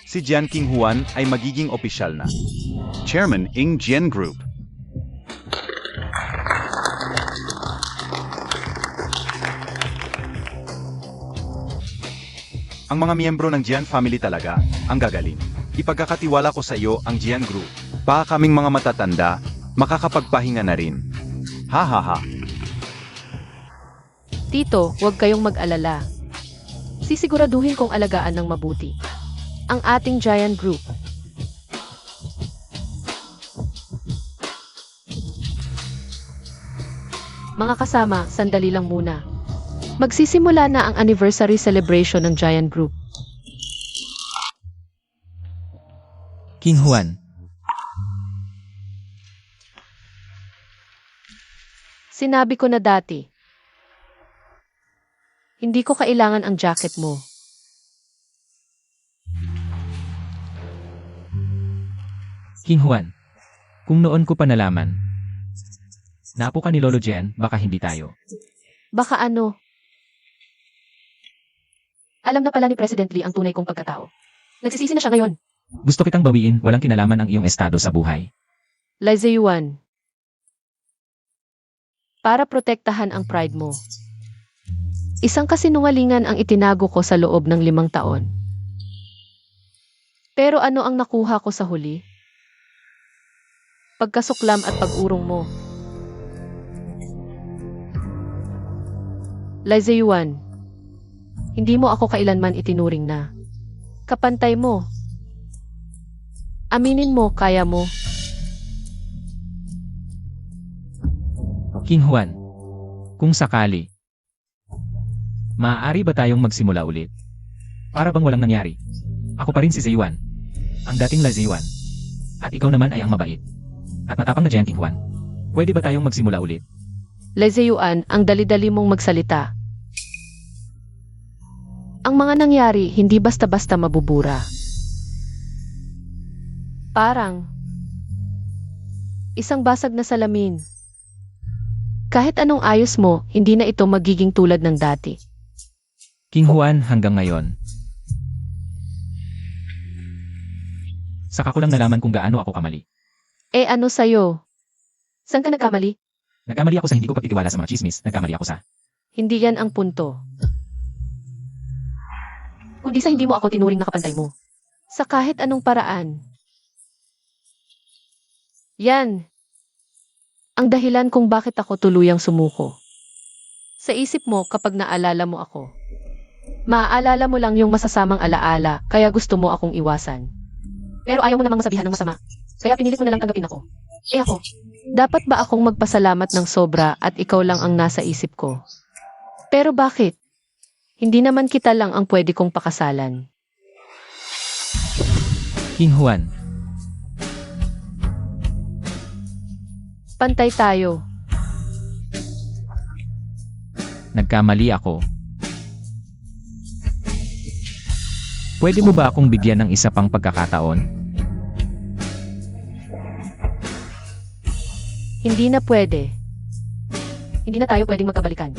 si Jian King Juan ay magiging opisyal na Chairman ng Jian Group. Ang mga miyembro ng Jian family talaga ang gagaling. Ipagkakatiwala ko sa iyo ang Jian Group. Baka kaming mga matatanda, makakapagpahinga na rin. Ha ha ha. Tito, huwag kayong mag-alala. Sisiguraduhin kong alagaan ng mabuti ang ating Giant Group. Mga kasama, sandali lang muna. Magsisimula na ang anniversary celebration ng Giant Group. King Juan, Sinabi ko na dati, hindi ko kailangan ang jacket mo. King Juan, kung noon ko pa nalaman, naapo ka ni Lolo Jian, baka hindi tayo. Baka ano? Alam na pala ni President Lee ang tunay kong pagkatao. Nagsisisi na siya ngayon. Gusto kitang bawiin, walang kinalaman ang iyong estado sa buhay. Laizayuan. Para protektahan ang pride mo. Isang kasinungalingan ang itinago ko sa loob ng 5 taon. Pero ano ang nakuha ko sa huli? Pagkasuklam at pag-urong mo. Laizayuan. Hindi mo ako kailanman itinuring na kapantay mo. Aminin mo, kaya mo. King Juan, kung sakali, maaari ba tayong magsimula ulit? Para bang walang nangyari? Ako pa rin si Zayuan, ang dating La Zayuan. At ikaw naman ay ang mabait at matapang na Jian King Juan. Pwede ba tayong magsimula ulit? Laizayuan, ang dali-dali mong magsalita. Ang mga nangyari, hindi basta-basta mabubura. Parang isang basag na salamin. Kahit anong ayos mo, hindi na ito magiging tulad ng dati. King Juan, hanggang ngayon, saka ko lang nalaman kung gaano ako kamali. Eh ano sa'yo? Saan ka nagkamali? Nagkamali ako sa hindi ko pagtitiwala sa mga chismis, nagkamali ako sa... Hindi yan ang punto. Kung kundi sa hindi mo ako tinuring na kapantay mo. Sa kahit anong paraan. Yan. Ang dahilan kung bakit ako tuluyang sumuko. Sa isip mo kapag naalala mo ako. Maaalala mo lang yung masasamang alaala, kaya gusto mo akong iwasan. Pero ayaw mo namang masabihan ng masama. Kaya pinilit mo na lang tanggapin ako. Ako, dapat ba akong magpasalamat ng sobra at ikaw lang ang nasa isip ko? Pero bakit? Hindi naman kita lang ang pwede kong pakasalan. King Juan, Pantay tayo. nagkamali ako. Pwede mo ba akong bigyan ng isa pang pagkakataon? Hindi na pwede. Hindi na tayo pwedeng magkabalikan.